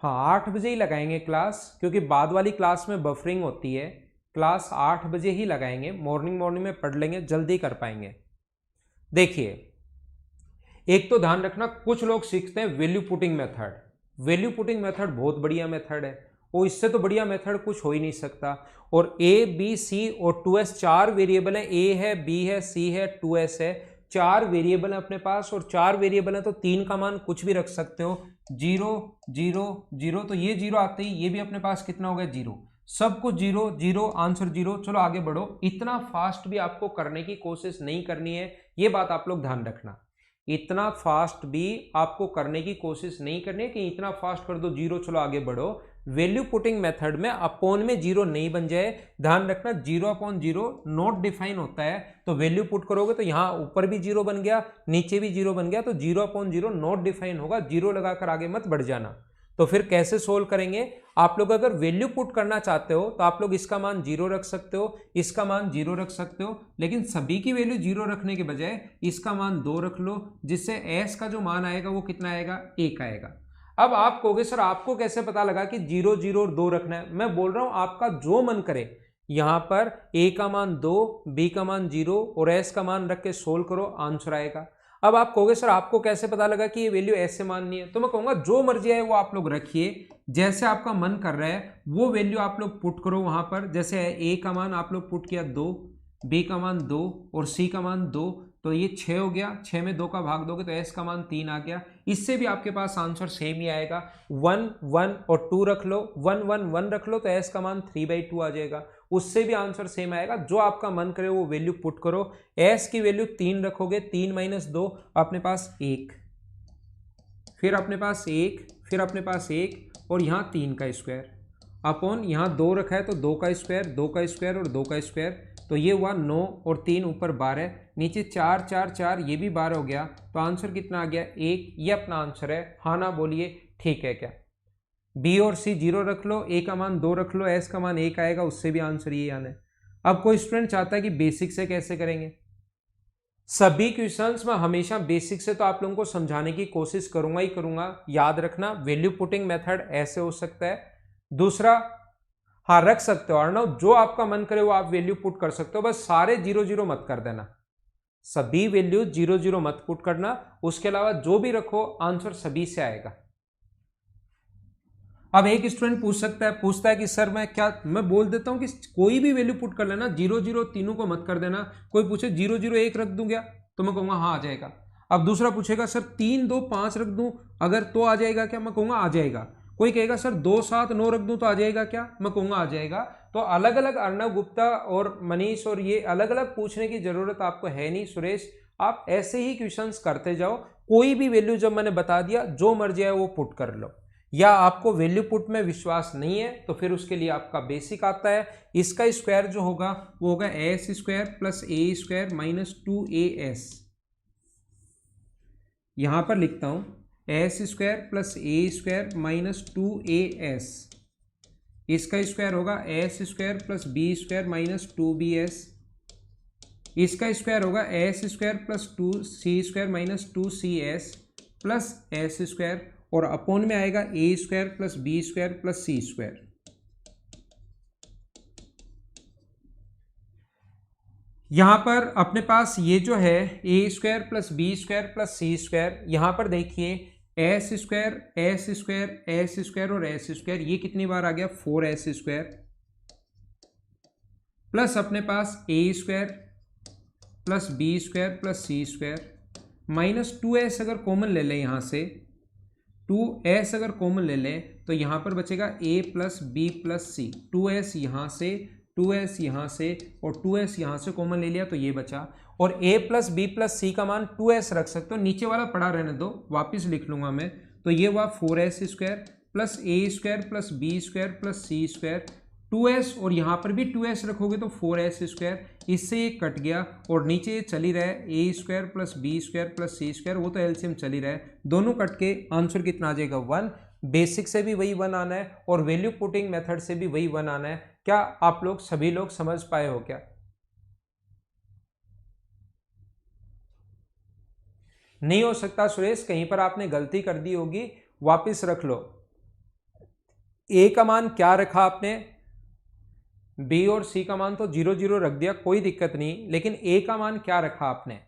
[SPEAKER 1] हाँ 8 बजे ही लगाएंगे क्लास, क्योंकि बाद वाली क्लास में बफरिंग होती है। क्लास 8 बजे ही लगाएंगे, मॉर्निंग में पढ़ लेंगे, जल्दी कर पाएंगे। देखिए एक तो ध्यान रखना, कुछ लोग सीखते हैं value putting method. Value putting method बहुत बढ़िया मेथड है, और इससे तो बढ़िया मेथड कुछ हो ही नहीं सकता। और ए बी सी और 2s चार वेरिएबल है, ए है बी है सी है 2s है, चार वेरिएबल है अपने पास, और चार वेरिएबल है तो 3 का मान कुछ भी रख सकते हो, 0 0 0, तो ये 0 आते ही ये भी अपने पास कितना हो गया 0, सब कुछ 0 0, आंसर 0। चलो आगे बढ़ो, इतना फास्ट भी आपको करने की कोशिश नहीं करनी है, ये बात आप लोग ध्यान रखना। इतना फास्ट भी आपको करने की कोशिश नहीं करनी है कि इतना फास्ट कर दो 0, चलो आगे बढ़ो। वैल्यू पुटिंग मेथड में अपोन में 0 नहीं बन जाए, ध्यान रखना 0/0 नॉट डिफाइन होता है, तो वैल्यू पुट करोगे तो यहां ऊपर भी 0 बन गया, नीचे भी 0 बन गया, तो 0/0 नॉट डिफाइन होगा, 0 लगाकर आगे मत बढ़ जाना। तो फिर कैसे सोल्व करेंगे, आप लोग अगर वैल्यू पुट करना चाहते हो तो आप लोग इसका मान 0 रख सकते हो, इसका मान 0 रख सकते हो, लेकिन सभी की वैल्यू 0 रखने के बजाय इसका मान 2 रख लो, जिससे s का जो मान आएगा वो कितना आएगा, 1 आएगा। अब आप कहोगे सर आपको कैसे पता लगा कि 0 0 और 2 रखना है, मैं बोल रहा हूं आपका जो मन करे, यहां पर a का मान 2, b का मान 0 और s का मान रख के सोल्व करो, आंसर आएगा। अब आप कहोगे सर आपको कैसे पता लगा कि ये वैल्यू ऐसे माननी है, तो मैं कहूंगा जो मर्जी है वो आप लोग रखिए, जैसे आपका मन कर रहा है वो वैल्यू आप लोग पुट करो वहां पर। जैसे ए का मान आप लोग पुट किया 2, बी का मान 2 और सी का मान 2, तो ये 6 हो गया, 6 में 2 का भाग दोगे तो एस का मान 3 आ गया, इससे भी आपके पास आंसर सेम ही आएगा। 1 1 और 2 रख लो, 1 1 1 रख लो तो एस का मान 3/2 आ जाएगा, उससे भी आंसर सेम आएगा। जो आपका मन करे वो वैल्यू पुट करो। एस की वैल्यू 3 रखोगे, 3 - 2 अपने पास 1, फिर अपने पास 1, फिर अपने पास 1 और यहाँ 3 का स्क्वायर अपॉन यहाँ 2 रखा है तो 2 का स्क्वायर, 2 का स्क्वायर और 2 का स्क्वायर, तो ये हुआ 9 और 3 ऊपर 12, नीचे 4 4 4, ये भी 12 हो गया, तो आंसर कितना आ गया 1, ये अपना आंसर है। हाँ ना बोलिए, ठीक है क्या? बी और सी 0 रख लो, ए का मान 2 रख लो, एस का मान 1 आएगा, उससे भी आंसर ये आना है। अब कोई स्टूडेंट चाहता है कि बेसिक से कैसे करेंगे, सभी क्वेश्चंस में हमेशा बेसिक से तो आप लोगों को समझाने की कोशिश करूंगा ही करूंगा। याद रखना वैल्यू पुटिंग मेथड ऐसे हो सकता है। दूसरा, हाँ रख सकते हो अर्णव, जो आपका मन करे वो आप वैल्यू पुट कर सकते हो, बस सारे 0 0 मत कर देना, सभी वैल्यू 0 0 मत पुट करना, उसके अलावा जो भी रखो आंसर सभी से आएगा। अब एक स्टूडेंट पूछता है कि सर मैं बोल देता हूं कि कोई भी वैल्यू पुट कर लेना, 0 0 तीनों को मत कर देना। कोई पूछे 0 0 1 रख दूं क्या, तो मैं कहूंगा हाँ आ जाएगा। अब दूसरा पूछेगा सर 3 2 5 रख दूं अगर तो आ जाएगा क्या, मैं कहूंगा आ जाएगा। कोई कहेगा सर 2 7 9 रख दूं तो आ जाएगा क्या, मैं कहूंगा आ जाएगा। तो अलग अलग अर्णव गुप्ता और मनीष और ये अलग अलग पूछने की जरूरत आपको है नहीं सुरेश, आप ऐसे ही क्वेश्चंस करते जाओ, कोई भी वैल्यू जब मैंने बता दिया जो मर्जी है वो पुट कर लो। या आपको वैल्यू पुट में विश्वास नहीं है तो फिर उसके लिए आपका बेसिक आता है, इसका स्क्वायर जो होगा वो होगा S square plus A square minus 2as, यहां पर लिखता हूं S square plus A square minus 2as, इसका स्क्वायर होगा S square plus B square minus 2bs, इसका स्क्वायर होगा S square plus 2c square minus 2cs plus S square, और upon में आएगा A square plus B square plus C square. यहां पर अपने पास ये जो है A square plus B square plus C square, यहां पर देखिए S square S square S square और एस स्क्वायर, ये कितनी बार आ गया 4s स्क्वायर, प्लस अपने पास A square plus B square plus C square minus 2s अगर कॉमन ले लें यहाँ से, 2s अगर कॉमन ले लें तो यहाँ पर बचेगा a plus B plus C, 2s यहाँ से 2s यहाँ से और 2s यहाँ से कॉमन ले लिया तो ये बचा, और a plus B plus C का मान 2s रख सकते हो, नीचे वाला पड़ा रहने दो वापिस लिख लूंगा मैं, तो ये हुआ 4s square plus A square plus B square plus C square, 2s और यहाँ पर भी 2s रखोगे तो 4s स्क्वायर, इससे ये कट गया और नीचे ये चल ही रहा है A square plus B square plus C square, वो तो एलसीएम चल ही रहा है, दोनों कट के आंसर कितना आ जाएगा 1। बेसिक से भी वही 1 आना है और वैल्यू पुटिंग मेथड से भी वही 1 आना है। क्या आप लोग सभी लोग समझ पाए हो क्या? नहीं हो सकता सुरेश, कहीं पर आपने गलती कर दी होगी, वापिस रख लो। ए का मान क्या रखा आपने, बी और सी का मान तो 0 0 रख दिया, कोई दिक्कत नहीं, लेकिन ए का मान क्या रखा आपने,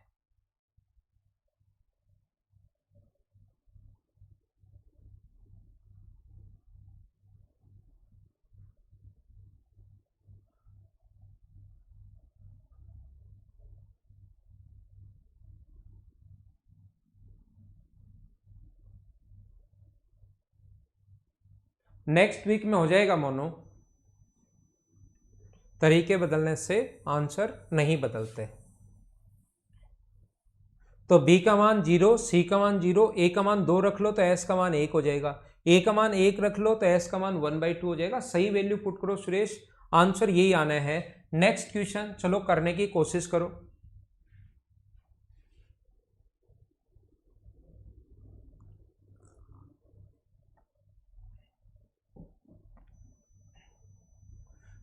[SPEAKER 1] नेक्स्ट वीक में हो जाएगा मोनो। तरीके बदलने से आंसर नहीं बदलते। तो b का मान 0, c का मान 0, a का मान 2 रख लो तो s का मान 1 हो जाएगा, a का मान 1 रख लो तो s का मान 1/2 हो जाएगा। सही वैल्यू पुट करो सुरेश, आंसर यही आना है। नेक्स्ट क्वेश्चन चलो करने की कोशिश करो।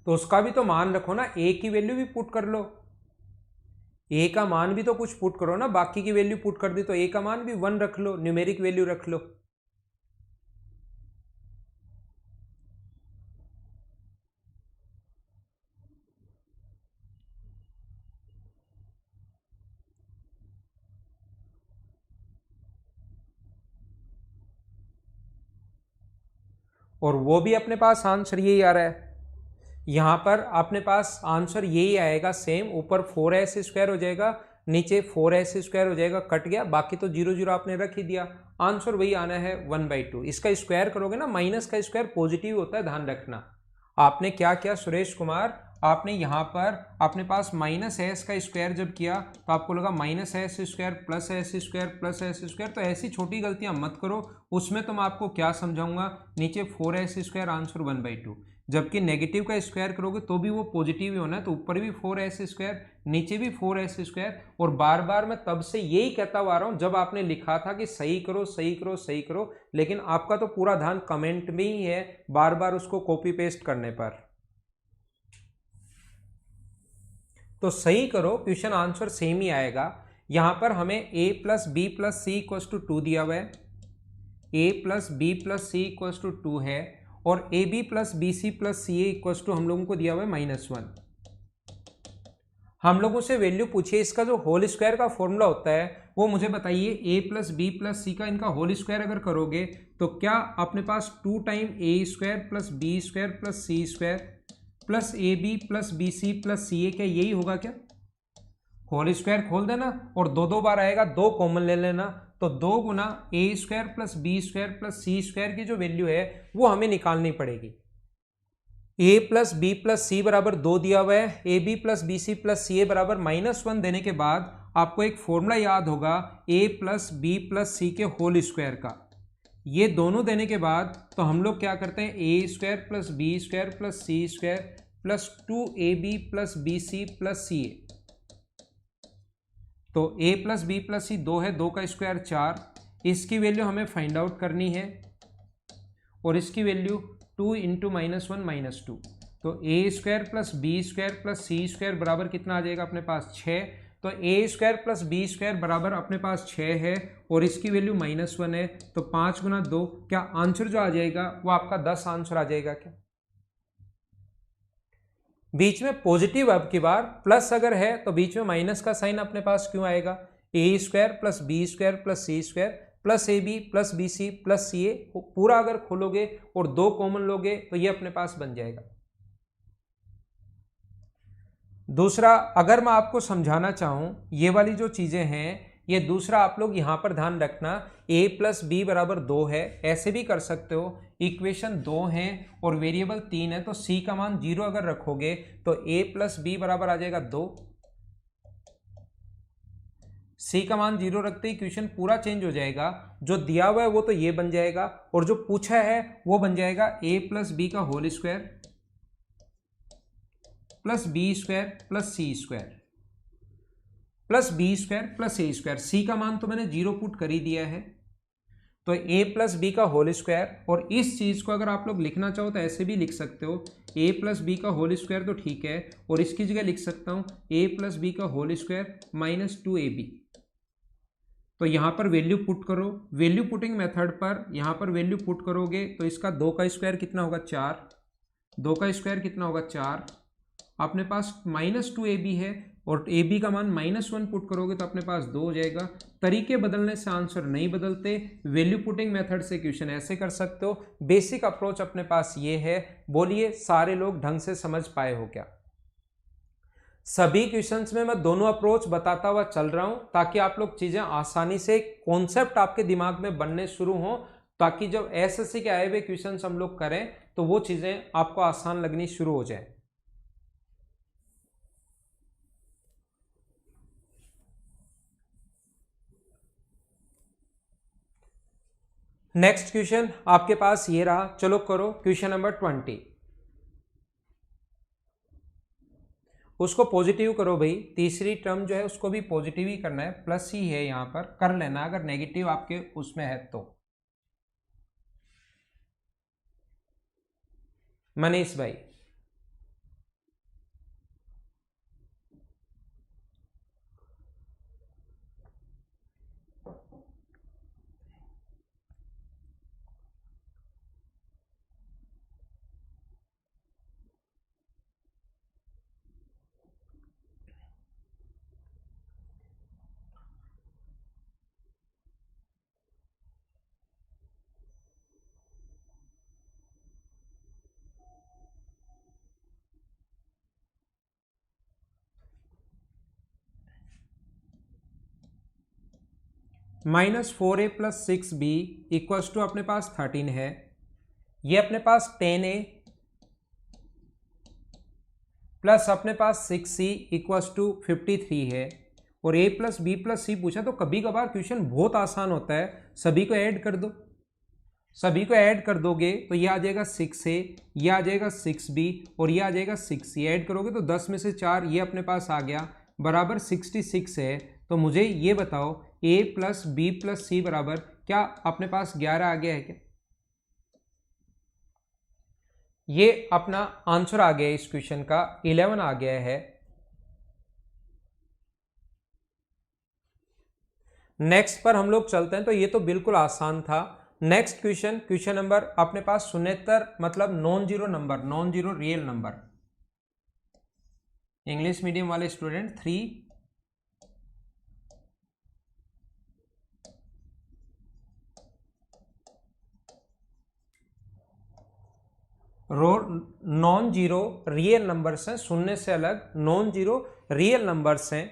[SPEAKER 1] तो उसका भी तो मान रखो ना, a की वैल्यू भी पुट कर लो, a का मान भी तो कुछ पुट करो ना। बाकी की वैल्यू पुट कर दी तो a का मान भी 1 रख लो, न्यूमेरिक वैल्यू रख लो। और वो भी अपने पास आंसर यही आ रहा है। यहां पर अपने पास आंसर यही आएगा सेम, ऊपर 4s² हो जाएगा, नीचे 4s² हो जाएगा, कट गया, बाकी तो 0 0 आपने रख ही दिया। आंसर वही आना है 1/2। इसका स्क्वायर करोगे ना, माइनस का स्क्वायर पॉजिटिव होता है, ध्यान रखना। आपने क्या किया सुरेश कुमार, आपने यहाँ पर अपने पास -s का स्क्वायर जब किया तो आपको लगा -s² plus s² plus s²। तो ऐसी छोटी गलतियां मत करो, उसमें तो मैं आपको क्या समझाऊंगा, नीचे 4s² आंसर 1/2। जबकि नेगेटिव का स्क्वायर करोगे तो भी वो पॉजिटिव ही होना है, तो ऊपर भी 4s², नीचे भी 4s²। और बार बार मैं तब से यही कहता हुआ आ रहा हूं, जब आपने लिखा था कि सही करो सही करो सही करो, लेकिन आपका तो पूरा ध्यान कमेंट में ही है, बार बार उसको कॉपी पेस्ट करने पर। तो सही करो, क्वेश्चन आंसर सेम ही आएगा। यहां पर हमें a plus B plus C equal to 2 दिया हुआ है, a plus B plus C equal to 2 है, और A B plus B C plus C A equal to हम लोगों को दिया हुआ है -1। हम लोगों से वैल्यू पूछिए, इसका जो होल स्क्वायर का फॉर्मूला होता है वो मुझे बताइए। a plus B plus C का इनका होल स्क्वायर अगर करोगे तो क्या अपने पास 2 time a² plus b² plus c² plus A B plus B C plus C A, क्या यही होगा क्या? होल स्क्वायर खोल देना और दो बार आएगा, 2 कॉमन ले लेना, तो 2 गुना a² plus b² plus c² की जो वैल्यू है वो हमें निकालनी पड़ेगी। a plus B plus C बराबर 2 दिया हुआ है, A B plus B C plus C A बराबर -1 देने के बाद आपको एक फॉर्मूला याद होगा a plus B plus C के होल स्क्वायर का। ये दोनों देने के बाद तो हम लोग क्या करते हैं, a² plus b² plus c² plus 2ab plus B C plus C A. तो a plus B plus C 2 है, 2 का स्क्वायर 4, इसकी वैल्यू हमें फाइंड आउट करनी है, और इसकी वैल्यू 2 इंटू -1 -2। तो a² plus b² plus c² बराबर कितना आ जाएगा अपने पास 6। तो a² प्लस b² बराबर अपने पास 6 है, और इसकी वैल्यू -1 है, तो 5 गुना 2, क्या आंसर जो आ जाएगा वो आपका 10 आंसर आ जाएगा क्या? बीच में पॉजिटिव, अब की बार प्लस अगर है तो बीच में माइनस का साइन अपने पास क्यों आएगा? a² plus b² plus c² plus A B plus B C plus C A, पूरा अगर खोलोगे और 2 कॉमन लोगे तो ये अपने पास बन जाएगा। दूसरा, अगर मैं आपको समझाना चाहूं ये वाली जो चीजें हैं, ये दूसरा आप लोग यहां पर ध्यान रखना, a प्लस बी बराबर 2 है, ऐसे भी कर सकते हो। इक्वेशन 2 है और वेरिएबल 3 है, तो c का मान 0 अगर रखोगे तो a प्लस बी बराबर आ जाएगा 2। c का मान 0 रखते ही इक्वेशन पूरा चेंज हो जाएगा, जो दिया हुआ है वो तो ये बन जाएगा, और जो पूछा है वो बन जाएगा a प्लस बी का whole square plus b² plus c² plus b² plus a²। c का मान तो मैंने 0 पुट कर ही दिया है, तो a प्लस बी का होल स्क्वायर। और इस चीज को अगर आप लोग लिखना चाहो तो ऐसे भी लिख सकते हो, a प्लस बी का होल स्क्वायर तो ठीक है, और इसकी जगह लिख सकता हूं a प्लस बी का होल स्क्वायर -2ab। तो यहां पर वैल्यू पुट करो, वैल्यू पुटिंग मेथड पर यहां पर वैल्यू पुट करोगे तो इसका 2 का स्क्वायर कितना होगा 4, 2 का स्क्वायर कितना होगा 4, अपने पास -2ab है, और ab का मान -1 पुट करोगे तो अपने पास 2 हो जाएगा। तरीके बदलने से आंसर नहीं बदलते, वैल्यू पुटिंग मेथड से क्वेश्चन ऐसे कर सकते हो। बेसिक अप्रोच अपने पास ये है। बोलिए सारे लोग ढंग से समझ पाए हो क्या? सभी क्वेश्चंस में मैं दोनों अप्रोच बताता हुआ चल रहा हूं, ताकि आप लोग चीजें आसानी से, कॉन्सेप्ट आपके दिमाग में बनने शुरू हो, ताकि जब एसएससी के आए हुए क्वेश्चन हम लोग करें तो वो चीजें आपको आसान लगनी शुरू हो जाए। नेक्स्ट क्वेश्चन आपके पास ये रहा, चलो करो क्वेश्चन नंबर 20। उसको पॉजिटिव करो भाई, तीसरी टर्म जो है उसको भी पॉजिटिव ही करना है, प्लस ही है यहां पर, कर लेना अगर नेगेटिव आपके उसमें है तो। मनीष भाई -4a + 6b इक्वल्स टू अपने पास 13 है। ये अपने पास 10a प्लस अपने पास 6c इक्वल्स टू 53 है। और a + b + c पूछा तो कभी कभार क्वेश्चन बहुत आसान होता है, सभी को ऐड कर दो। सभी को ऐड कर दोगे तो ये आ जाएगा 6a, ये आ जाएगा 6b और ये आ जाएगा 6c। ऐड करोगे तो 10 में से 4 ये अपने पास आ गया, बराबर 66 है। तो मुझे ये बताओ a + b + c बराबर क्या अपने पास 11 आ गया है क्या? ये अपना आंसर आ गया इस क्वेश्चन का, 11 आ गया है। नेक्स्ट पर हम लोग चलते हैं, तो ये तो बिल्कुल आसान था। नेक्स्ट क्वेश्चन, क्वेश्चन नंबर अपने पास 69, मतलब non zero number, non zero real number. English medium वाले student 3 non zero real numbers हैं, शून्य से अलग नॉन जीरो रियल नंबर्स हैं।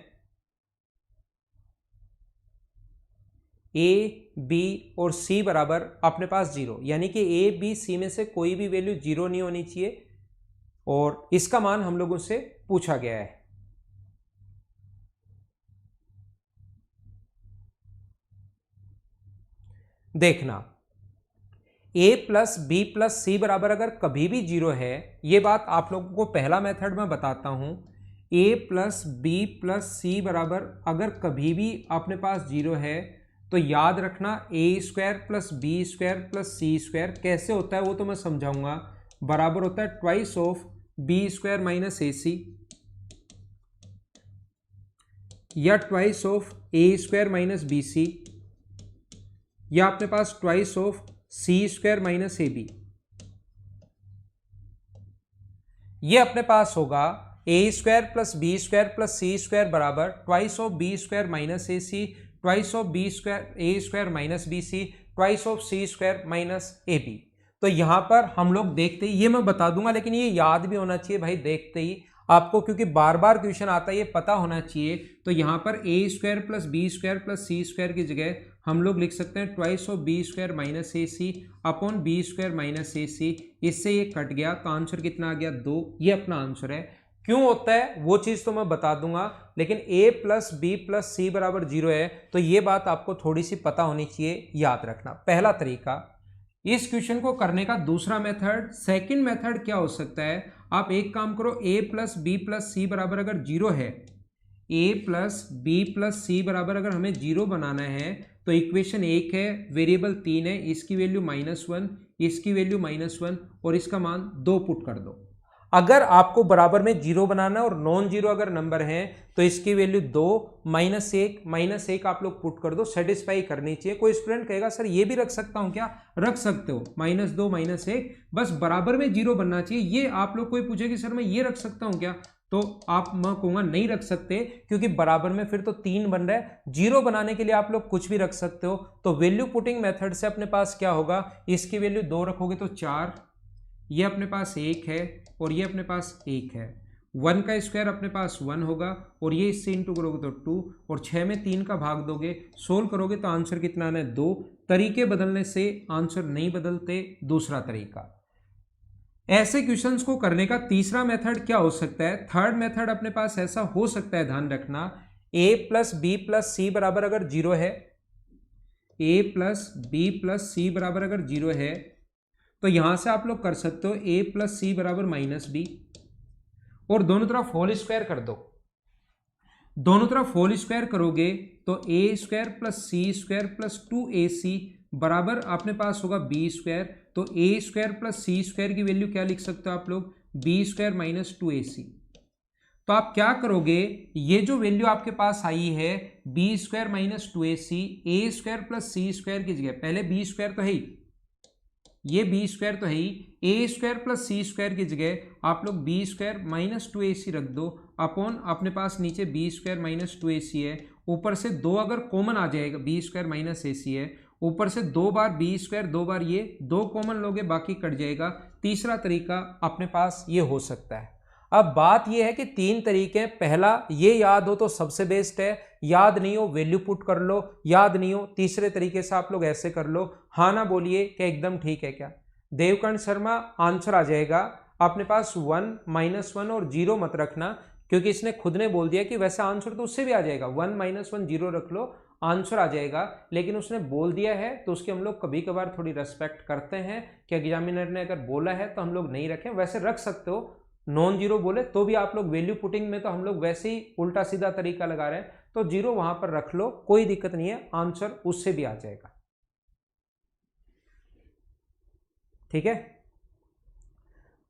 [SPEAKER 1] ए बी और सी बराबर अपने पास 0, यानी कि ए बी सी में से कोई भी वैल्यू 0 नहीं होनी चाहिए, और इसका मान हम लोगों से पूछा गया है। देखना, a + b + c बराबर अगर कभी भी 0 है, ये बात आप लोगों को पहला मेथड में बताता हूं। a + b + c बराबर अगर कभी भी अपने पास 0 है तो याद रखना a² + b² + c² कैसे होता है वो तो मैं समझाऊंगा। बराबर होता है ट्वाइस ऑफ b² - ac या ट्वाइस ऑफ a² - bc या अपने पास ट्वाइस ऑफ c² - ab। ये अपने पास होगा a² + b² + c² बराबर twice of b² - ac, twice of a² - bc, twice of c² - ab। तो यहां पर हम लोग देखते ही, ये मैं बता दूंगा लेकिन ये याद भी होना चाहिए भाई, देखते ही आपको, क्योंकि बार बार क्वेश्चन आता है, ये पता होना चाहिए। तो यहां पर a² + b² + c² की जगह हम लोग लिख सकते हैं twice of b² - ac upon b² - ac। इससे ये कट गया तो आंसर कितना आ गया 2। ये अपना आंसर है। क्यों होता है वो चीज तो मैं बता दूंगा, लेकिन a + b + c बराबर 0 है तो ये बात आपको थोड़ी सी पता होनी चाहिए, याद रखना। पहला तरीका इस क्वेश्चन को करने का। दूसरा मेथड, सेकंड मेथड क्या हो सकता है, आप एक काम करो, a + b + c बराबर अगर 0 है, a + b + c बराबर अगर हमें 0 बनाना है तो इक्वेशन 1 है, वेरिएबल 3 है, इसकी वैल्यू -1, इसकी वैल्यू -1 और इसका मान 2 पुट कर दो। अगर आपको बराबर में 0 बनाना और नॉन जीरो अगर नंबर है तो इसकी वैल्यू 2 -1 आप लोग पुट कर दो, सेटिस्फाई करनी चाहिए। कोई स्टूडेंट कहेगा सर ये भी रख सकता हूं क्या? रख सकते हो, -2 -1, बस बराबर में 0 बनना चाहिए। ये आप लोग कोई पूछेगी सर मैं ये रख सकता हूं क्या, तो आप मैं कहूंगा नहीं रख सकते, क्योंकि बराबर में फिर तो 3 बन रहा है। 0 बनाने के लिए आप लोग कुछ भी रख सकते हो। तो वैल्यू पुटिंग मेथड से अपने पास क्या होगा, इसकी वैल्यू 2 रखोगे तो 4, ये अपने पास 1 है और ये अपने पास 1 है। 1 का स्क्वायर अपने पास 1 होगा और ये इससे इंटू करोगे तो 2, और 6 में 3 का भाग दोगे, सोल्व करोगे तो आंसर कितना आना है 2। तरीके बदलने से आंसर नहीं बदलते। दूसरा तरीका, ऐसे क्वेश्चंस को करने का तीसरा मेथड क्या हो सकता है? थर्ड मेथड अपने पास ऐसा हो सकता है, ध्यान रखना, a plus B plus C बराबर अगर जीरो है, a plus B plus C बराबर अगर जीरो है तो यहां से आप लोग कर सकते हो a प्लस सी बराबर माइनस बी, और दोनों तरफ होल स्क्वायर कर दो। दोनों तरफ होल स्क्वायर करोगे तो a square plus C square plus 2ac बराबर अपने पास होगा बी स्क्वायर। तो a square plus C square की वैल्यू क्या लिख सकते हो आप लोग? B square minus 2ac। तो आप क्या करोगे, ये जो वैल्यू आपके पास आई है बी स्क्वायर माइनस 2ac, ए स्क्वायर प्लस सी स्क्वायर की जगह, पहले बी स्क्वायर तो है ही, ये बी स्क्वायर तो है ही, ए स्क्वायर प्लस सी स्क्वायर की जगह आप लोग बी स्क्वायर माइनस 2ac रख दो, अपॉन अपने पास नीचे बी स्क्वायर माइनस 2ac है, ऊपर से दो अगर कॉमन आ जाएगा, बी स्क्वायर माइनस ac है, ऊपर से दो बार बी स्क्वायर, दो बार ये, दो कॉमन लोगे बाकी कट जाएगा। तीसरा तरीका अपने पास ये हो सकता है। अब बात ये है कि तीन तरीके, पहला ये याद हो तो सबसे बेस्ट है, याद नहीं हो वैल्यू पुट कर लो, याद नहीं हो तीसरे तरीके से आप लोग ऐसे कर लो। हाँ ना बोलिए कि एकदम ठीक है क्या? देवकर्ण शर्मा, आंसर आ जाएगा अपने पास 1 -1 और 0 मत रखना, क्योंकि इसने खुद ने बोल दिया कि वैसे आंसर तो उससे भी आ जाएगा, 1 -1 0 रख लो, आंसर आ जाएगा। लेकिन उसने बोल दिया है तो उसकी हम लोग कभी कभार थोड़ी रेस्पेक्ट करते हैं कि एग्जामिनर ने अगर बोला है तो हम लोग नहीं रखें। वैसे रख सकते हो, नॉन जीरो बोले तो भी आप लोग वैल्यू पुटिंग में तो हम लोग वैसे ही उल्टा सीधा तरीका लगा रहे हैं, तो जीरो वहां पर रख लो, कोई दिक्कत नहीं है, आंसर उससे भी आ जाएगा। ठीक है।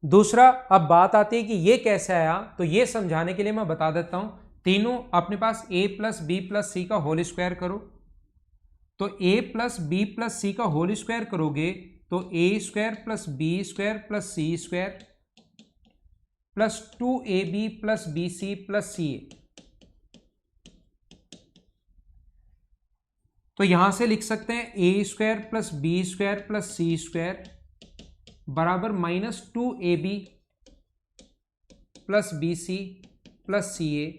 [SPEAKER 1] दूसरा, अब बात आती है कि ये कैसे आया, तो ये समझाने के लिए मैं बता देता हूं। तीनों अपने पास a plus B plus C का होल स्क्वायर करो, तो a plus B plus C का होल स्क्वायर करोगे तो a square plus B square plus C square plus 2ab plus B C plus C A. तो यहां से लिख सकते हैं a square plus B square plus C square बराबर -2ab plus B C plus C A.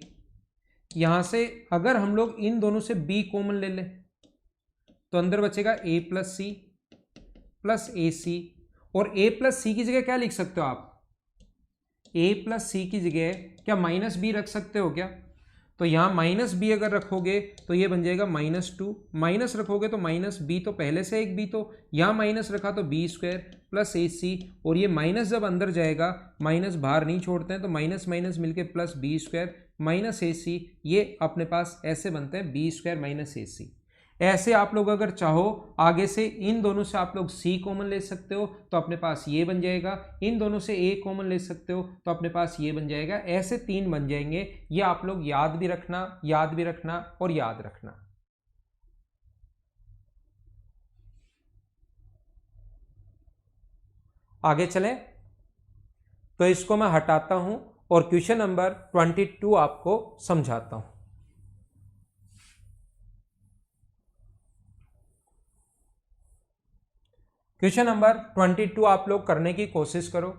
[SPEAKER 1] यहां से अगर हम लोग इन दोनों से b कॉमन ले लें तो अंदर बचेगा a plus C plus A सी, और a प्लस सी की जगह क्या लिख सकते हो आप? a प्लस सी की जगह क्या माइनस बी रख सकते हो क्या? तो यहाँ माइनस बी अगर रखोगे तो ये बन जाएगा -2, माइनस रखोगे तो माइनस बी, तो पहले से एक बी, तो यहाँ माइनस रखा तो बी स्क्वायर प्लस ए सी, और ये माइनस जब अंदर जाएगा, माइनस बाहर नहीं छोड़ते हैं, तो माइनस माइनस मिलके प्लस बी स्क्वायर माइनस ए सी, ये अपने पास ऐसे बनते हैं बी स्क्वायर माइनस ए सी। ऐसे आप लोग अगर चाहो आगे से इन दोनों से आप लोग c कॉमन ले सकते हो तो अपने पास ये बन जाएगा, इन दोनों से a कॉमन ले सकते हो तो अपने पास ये बन जाएगा, ऐसे तीन बन जाएंगे। ये आप लोग याद भी रखना, याद भी रखना और याद रखना। आगे चलें, तो इसको मैं हटाता हूं और क्वेश्चन नंबर 22 आपको समझाता हूं। क्वेश्चन नंबर 22 आप लोग करने की कोशिश करो।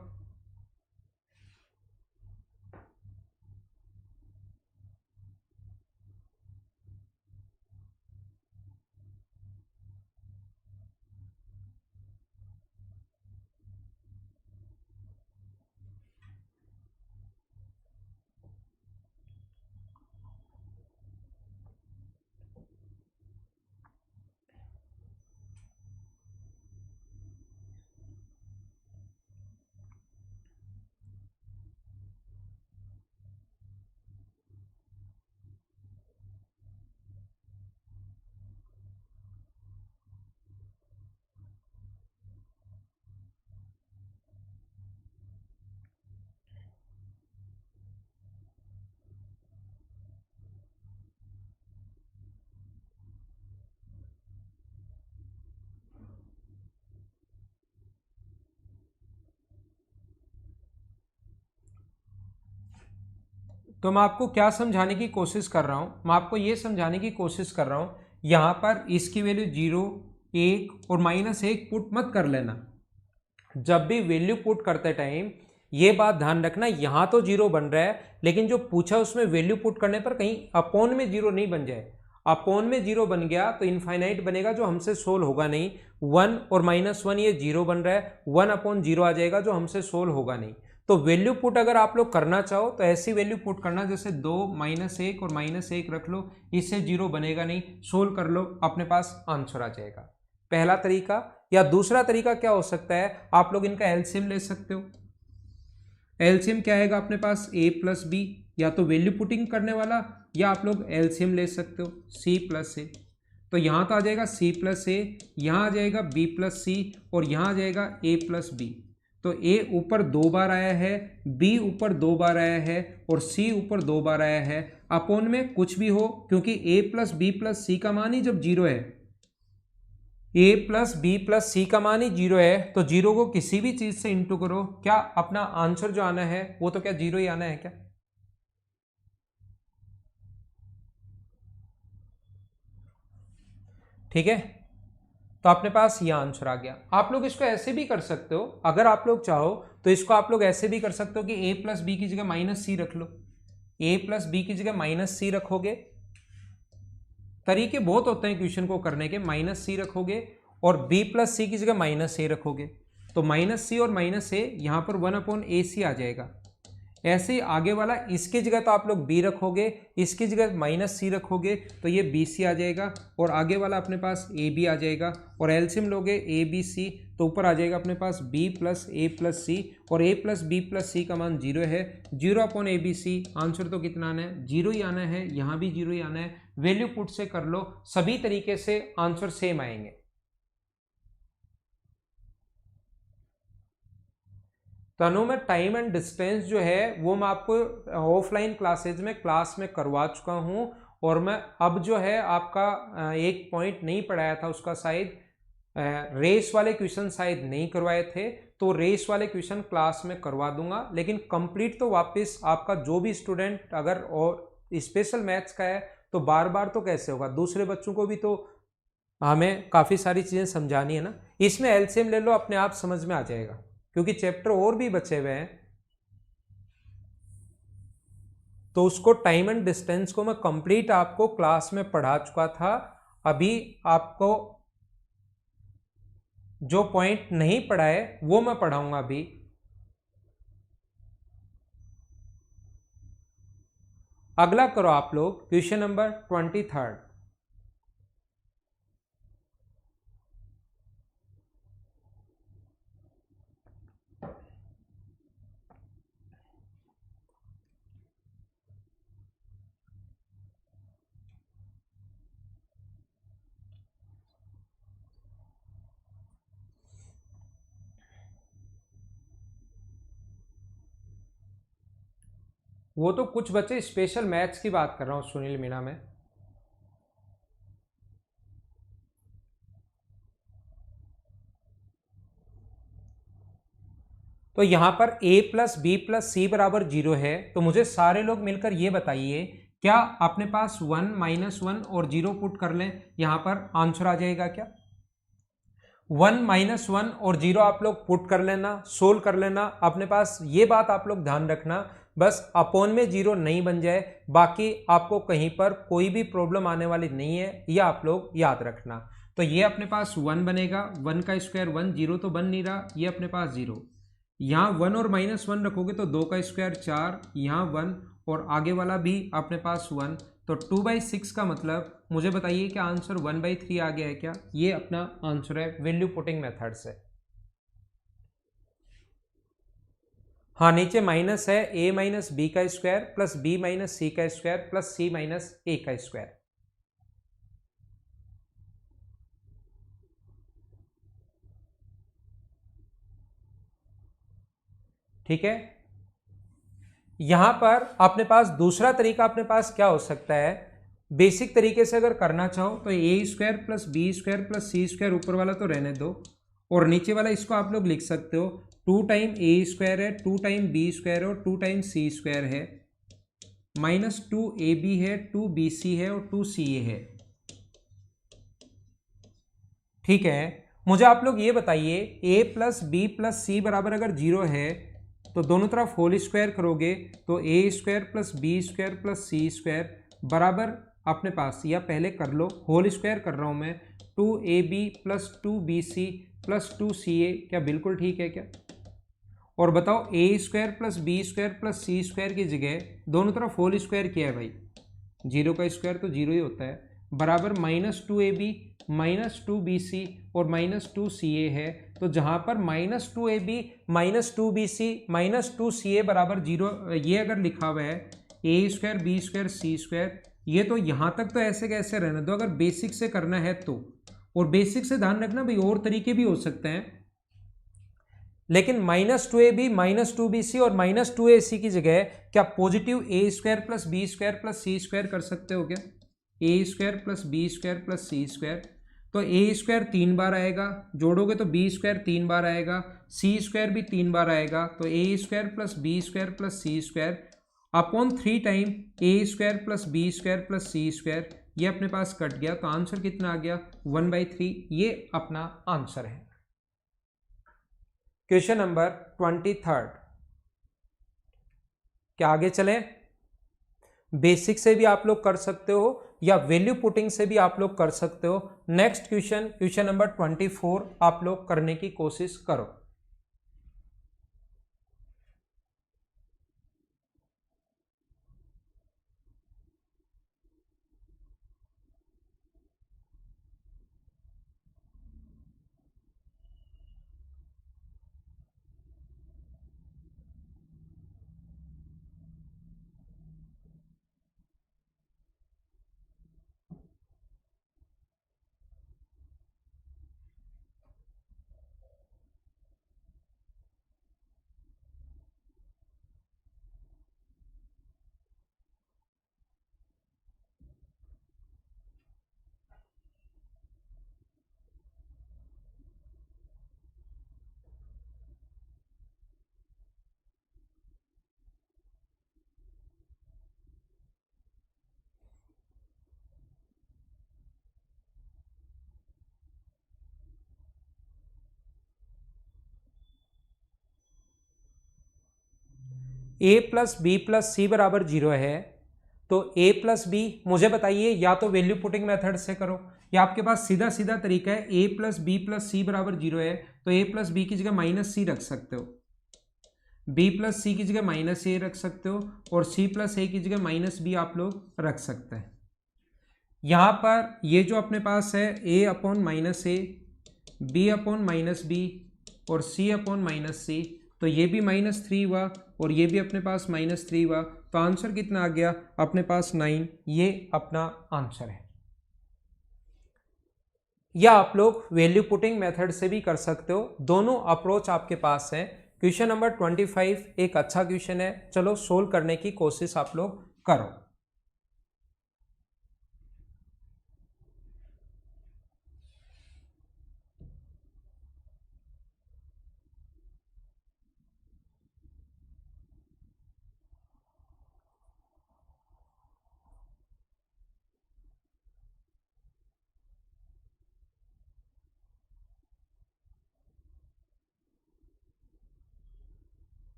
[SPEAKER 1] तो मैं आपको क्या समझाने की कोशिश कर रहा हूं, मैं आपको यह समझाने की कोशिश कर रहा हूं, यहां पर इसकी वैल्यू 0, 1 और -1 पुट मत कर लेना। जब भी वैल्यू पुट करते टाइम ये बात ध्यान रखना, यहां तो 0 बन रहा है लेकिन जो पूछा उसमें वैल्यू पुट करने पर कहीं अपॉन में 0 नहीं बन जाए। अपोन में 0 बन गया तो इनफाइनाइट बनेगा जो हमसे सोल्व होगा नहीं। 1 और -1 ये 0 बन रहा है, 1/0 आ जाएगा जो हमसे सोल्व होगा नहीं। तो वैल्यू पुट अगर आप लोग करना चाहो तो ऐसी वैल्यू पुट करना, जैसे 2 -1 और -1 रख लो, इससे 0 बनेगा नहीं, सोल्व कर लो, अपने पास आंसर आ जाएगा। पहला तरीका। या दूसरा तरीका क्या हो सकता है, आप लोग इनका एलसीएम ले सकते हो। एलसीएम क्या आएगा अपने पास, a + b, या तो वैल्यू पुटिंग करने वाला, या आप लोग एलसीएम ले सकते हो c + a। तो यहाँ तो आ जाएगा c + a, यहाँ आ जाएगा b + c, और यहाँ आ जाएगा a + b। तो a ऊपर 2 बार आया है, b ऊपर 2 बार आया है, और c ऊपर 2 बार आया है। अपोन में कुछ भी हो, क्योंकि a + b + c का मान ही जब 0 है, a + b + c का मान ही 0 है, तो 0 को किसी भी चीज से इंटू करो, क्या अपना आंसर जो आना है वो तो क्या 0 ही आना है क्या। ठीक है, तो अपने पास यह आंसर आ गया। आप लोग इसको ऐसे भी कर सकते हो, अगर आप लोग चाहो तो इसको आप लोग ऐसे भी कर सकते हो कि a + b की जगह -c रख लो। a + b की जगह -c रखोगे, तरीके बहुत होते हैं क्वेश्चन को करने के, -c रखोगे, और b + c की जगह -a रखोगे, तो -c और -a यहां पर 1/ac आ जाएगा। ऐसे ही आगे वाला, इसकी जगह तो आप लोग b रखोगे, इसकी जगह -c रखोगे, तो ये bc आ जाएगा, और आगे वाला अपने पास ab आ जाएगा, और एलसीएम लोगे abc, तो ऊपर आ जाएगा अपने पास b + a + c, और a + b + c का मान 0 है। 0/abc, आंसर तो कितना आना है, 0 ही आना है, यहाँ भी 0 ही आना है। वैल्यू पुट से कर लो, सभी तरीके से आंसर सेम आएंगे। तनु में टाइम एंड डिस्टेंस जो है वो मैं आपको ऑफलाइन क्लासेज में क्लास में करवा चुका हूं, और मैं अब जो है आपका एक पॉइंट नहीं पढ़ाया था, उसका शायद रेस वाले क्वेश्चन शायद नहीं करवाए थे, तो रेस वाले क्वेश्चन क्लास में करवा दूंगा। लेकिन कंप्लीट तो वापस आपका जो भी स्टूडेंट अगर और स्पेशल मैथ्स का है तो बार बार तो कैसे होगा, दूसरे बच्चों को भी तो हमें काफ़ी सारी चीज़ें समझानी है ना। इसमें एलसीएम ले लो, अपने आप समझ में आ जाएगा, क्योंकि चैप्टर और भी बचे हुए हैं। तो उसको टाइम एंड डिस्टेंस को मैं कंप्लीट आपको क्लास में पढ़ा चुका था। अभी आपको जो पॉइंट नहीं पढ़ा है वो मैं पढ़ाऊंगा अभी। अगला करो आप लोग क्वेश्चन नंबर 23। वो तो कुछ बच्चे स्पेशल मैथ्स की बात कर रहा हूं सुनील मीणा में। तो यहां पर a + b + c = 0 है, तो मुझे सारे लोग मिलकर ये बताइए, क्या अपने पास 1 -1 और 0 पुट कर लें, यहां पर आंसर आ जाएगा क्या। 1 -1 और 0 आप लोग पुट कर लेना, सोल्व कर लेना। अपने पास ये बात आप लोग ध्यान रखना, बस अपोन में 0 नहीं बन जाए, बाकी आपको कहीं पर कोई भी प्रॉब्लम आने वाली नहीं है, यह आप लोग याद रखना। तो ये अपने पास 1 बनेगा, 1 का स्क्वायर 1, 0 तो बन नहीं रहा, ये अपने पास 0। यहाँ 1 और -1 रखोगे तो 2 का स्क्वायर 4, यहाँ 1, और आगे वाला भी अपने पास 1, तो 2/6 का मतलब मुझे बताइए कि आंसर 1/3 आ गया है क्या। ये अपना आंसर है वैल्यू पुटिंग मेथड से। हाँ, नीचे माइनस है, a - b का स्क्वायर प्लस b - c का स्क्वायर प्लस c - a का स्क्वायर। ठीक है, यहां पर अपने पास दूसरा तरीका अपने पास क्या हो सकता है, बेसिक तरीके से अगर करना चाहो तो a² plus b² plus c² ऊपर वाला तो रहने दो, और नीचे वाला इसको आप लोग लिख सकते हो 2 टाइम a² है, 2 टाइम b² है, और 2 टाइम c² है, -2ab है, 2bc है, और 2ca है। ठीक है, मुझे आप लोग ये बताइए, a + b + c बराबर अगर 0 है तो दोनों तरफ होल स्क्वायर करोगे तो a² + b² + c² बराबर अपने पास, या पहले कर लो, होल स्क्वायर कर रहा हूँ मैं, 2ab plus 2bc plus 2ca, क्या बिल्कुल ठीक है क्या? और बताओ A square plus B square plus C square की जगह दोनों तरफ होल स्क्वायर किया है भाई, जीरो का स्क्वायर तो जीरो ही होता है, बराबर -2ab माइनस 2bc और -2ca है। तो जहां पर -2ab -2bc -2ca बराबर जीरो, ये अगर लिखा हुआ है A square B square C square, ये तो यहाँ तक तो ऐसे कैसे रहने दो अगर बेसिक से करना है तो। और बेसिक से ध्यान रखना भाई और तरीके भी हो सकते हैं, लेकिन -2ab -2bc और -2ac की जगह क्या positive A square plus B square plus C square कर सकते हो क्या? A square plus B square plus C square, तो ए स्क्वायर 3 बार आएगा, जोड़ोगे तो बी स्क्वायर 3 बार आएगा, सी स्क्वायर भी 3 बार आएगा, तो A square plus B square plus C square upon 3 time A square plus B square plus C square, ये अपने पास कट गया, तो आंसर कितना आ गया 1/3, ये अपना आंसर है। क्वेश्चन नंबर 23, क्या आगे चलें? बेसिक से भी आप लोग कर सकते हो या वैल्यू पुटिंग से भी आप लोग कर सकते हो। नेक्स्ट क्वेश्चन, क्वेश्चन नंबर 24 आप लोग करने की कोशिश करो। ए प्लस बी प्लस सी बराबर 0 है, तो ए प्लस बी मुझे बताइए, या तो वैल्यू पुटिंग मेथड से करो या आपके पास सीधा सीधा तरीका है, A plus B plus C बराबर 0 है तो ए प्लस बी की जगह माइनस सी रख सकते हो, बी प्लस सी की जगह माइनस ए रख सकते हो, और सी प्लस ए की जगह माइनस बी आप लोग रख सकते हैं। यहाँ पर ये जो अपने पास है ए upon minus A, B upon minus B और सी अपॉन माइनस सी, तो ये भी -3 हुआ और ये भी अपने पास -3 हुआ, तो आंसर कितना आ गया अपने पास 9, ये अपना आंसर है। या आप लोग वैल्यू पुटिंग मेथड से भी कर सकते हो, दोनों अप्रोच आपके पास है। क्वेश्चन नंबर 25 एक अच्छा क्वेश्चन है, चलो सोल्व करने की कोशिश आप लोग करो।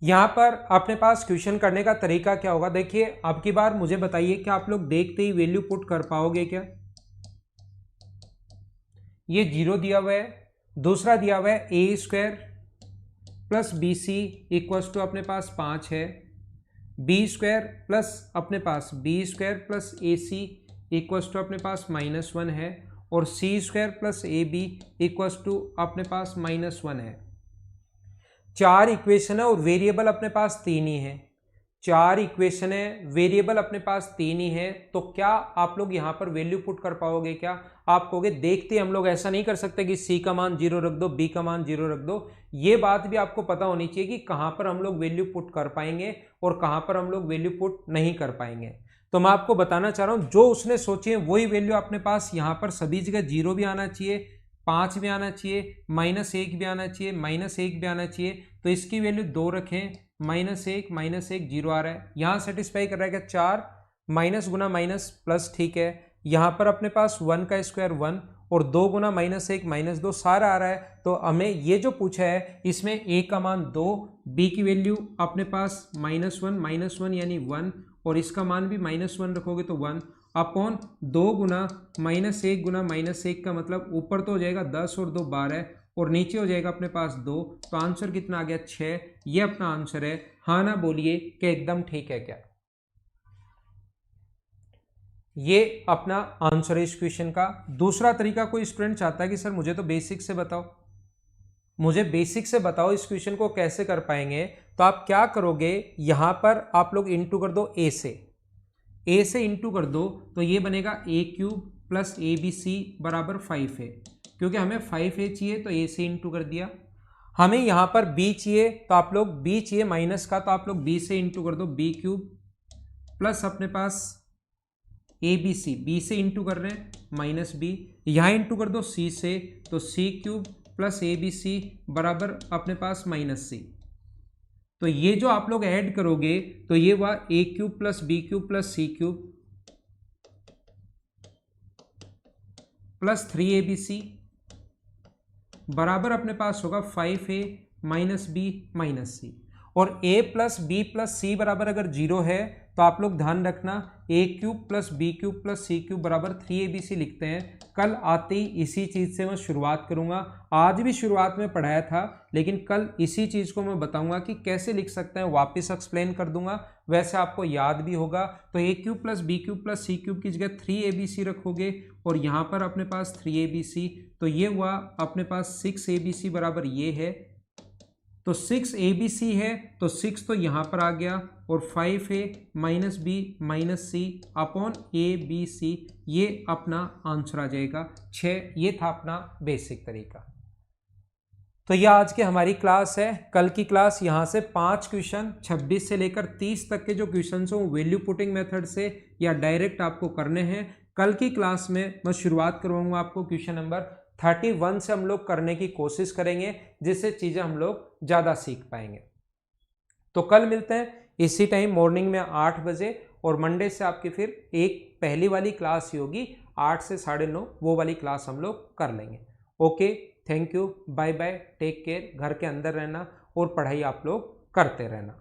[SPEAKER 1] यहाँ पर अपने पास क्वेश्चन करने का तरीका क्या होगा, देखिए अब की बार मुझे बताइए कि आप लोग देखते ही वैल्यू पुट कर पाओगे क्या? ये 0 दिया हुआ है, दूसरा दिया हुआ है A square plus B C equals to अपने पास 5 है, बी स्क्वायर प्लस अपने पास B square plus A C equals to अपने पास -1 है, और C square plus A B equals to अपने पास -1 है। 4 इक्वेशन है और वेरिएबल अपने पास 3 ही है, 4 इक्वेशन है, वेरिएबल अपने पास 3 ही है, तो क्या आप लोग यहाँ पर वैल्यू पुट कर पाओगे? क्या आप कहोगे देखते हम लोग ऐसा नहीं कर सकते कि सी का मान 0 रख दो, बी का मान 0 रख दो। ये बात भी आपको पता होनी चाहिए कि कहाँ पर हम लोग वैल्यू पुट कर पाएंगे और कहाँ पर हम लोग वैल्यू पुट नहीं कर पाएंगे। तो मैं आपको बताना चाह रहा हूँ जो उसने सोची है वही वैल्यू अपने पास यहाँ पर सभी जगह 0 भी आना चाहिए, 5 भी आना चाहिए, -1 भी आना चाहिए, -1 भी आना चाहिए। तो इसकी वैल्यू 2 रखें, -1 0 आ रहा है, यहाँ सेटिस्फाई कर रहा है क्या? 4 माइनस गुना माइनस प्लस, ठीक है। यहाँ पर अपने पास 1 का स्क्वायर 1 और 2 गुना -1 -2 सारा आ रहा है। तो हमें ये जो पूछा है इसमें a का मान 2, b की वैल्यू अपने पास -1 यानी 1 और इसका मान भी -1 रखोगे तो 1 अपॉन 2 गुना -1 गुना -1 का मतलब ऊपर तो हो जाएगा 10 और 2 12 और नीचे हो जाएगा अपने पास 2। तो आंसर कितना आ गया? 6। ये अपना आंसर है। हाँ ना बोलिए कि एकदम ठीक है क्या? ये अपना आंसर है इस क्वेश्चन का। दूसरा तरीका कोई स्टूडेंट चाहता है कि सर मुझे तो बेसिक से बताओ, मुझे बेसिक से बताओ इस क्वेश्चन को कैसे कर पाएंगे। तो आप क्या करोगे, यहां पर आप लोग इंटू कर दो a से इंटू कर दो तो ये बनेगा a³ प्लस abc बराबर 5 है। क्योंकि हमें 5a चाहिए तो a से इंटू कर दिया। हमें यहां पर b चाहिए तो आप लोग b चाहिए माइनस का, तो आप लोग b से इंटू कर दो b³ प्लस अपने पास abc, b से इंटू कर रहे हैं -b, यहां इंटू कर दो c से तो c³ प्लस abc बराबर अपने पास -c। तो ये जो आप लोग ऐड करोगे तो ये हुआ a³ plus b³ plus c³ plus 3abc बराबर अपने पास होगा 5a minus b minus c। और a plus b plus c बराबर अगर 0 है तो आप लोग ध्यान रखना a³ plus b³ plus c³ बराबर 3abc लिखते हैं। कल आते ही इसी चीज से मैं शुरुआत करूंगा। आज भी शुरुआत में पढ़ाया था लेकिन कल इसी चीज को मैं बताऊंगा कि कैसे लिख सकते हैं, वापस एक्सप्लेन कर दूंगा, वैसे आपको याद भी होगा। तो a³ plus b³ plus c³ की जगह 3abc रखोगे और यहाँ पर अपने पास 3abc, तो ये हुआ अपने पास 6abc बराबर ये है। तो 6abc है तो 6 तो यहाँ पर आ गया और 5a minus b minus c upon abc, ये अपना आंसर आ जाएगा 6। ये था अपना बेसिक तरीका। तो ये आज की हमारी क्लास है। कल की क्लास यहाँ से 5 क्वेश्चन 26 से लेकर 30 तक के जो क्वेश्चन हो वैल्यू पुटिंग मेथड से या डायरेक्ट आपको करने हैं। कल की क्लास में मैं शुरुआत करवाऊंगा आपको क्वेश्चन नंबर 31 से हम लोग करने की कोशिश करेंगे, जिससे चीज़ें हम लोग ज़्यादा सीख पाएंगे। तो कल मिलते हैं इसी टाइम मॉर्निंग में 8 बजे और मंडे से आपकी फिर एक पहली वाली क्लास ही होगी 8 से 9:30, वो वाली क्लास हम लोग कर लेंगे। Okay, thank you, bye bye, take care. घर के अंदर रहना और पढ़ाई आप लोग करते रहना।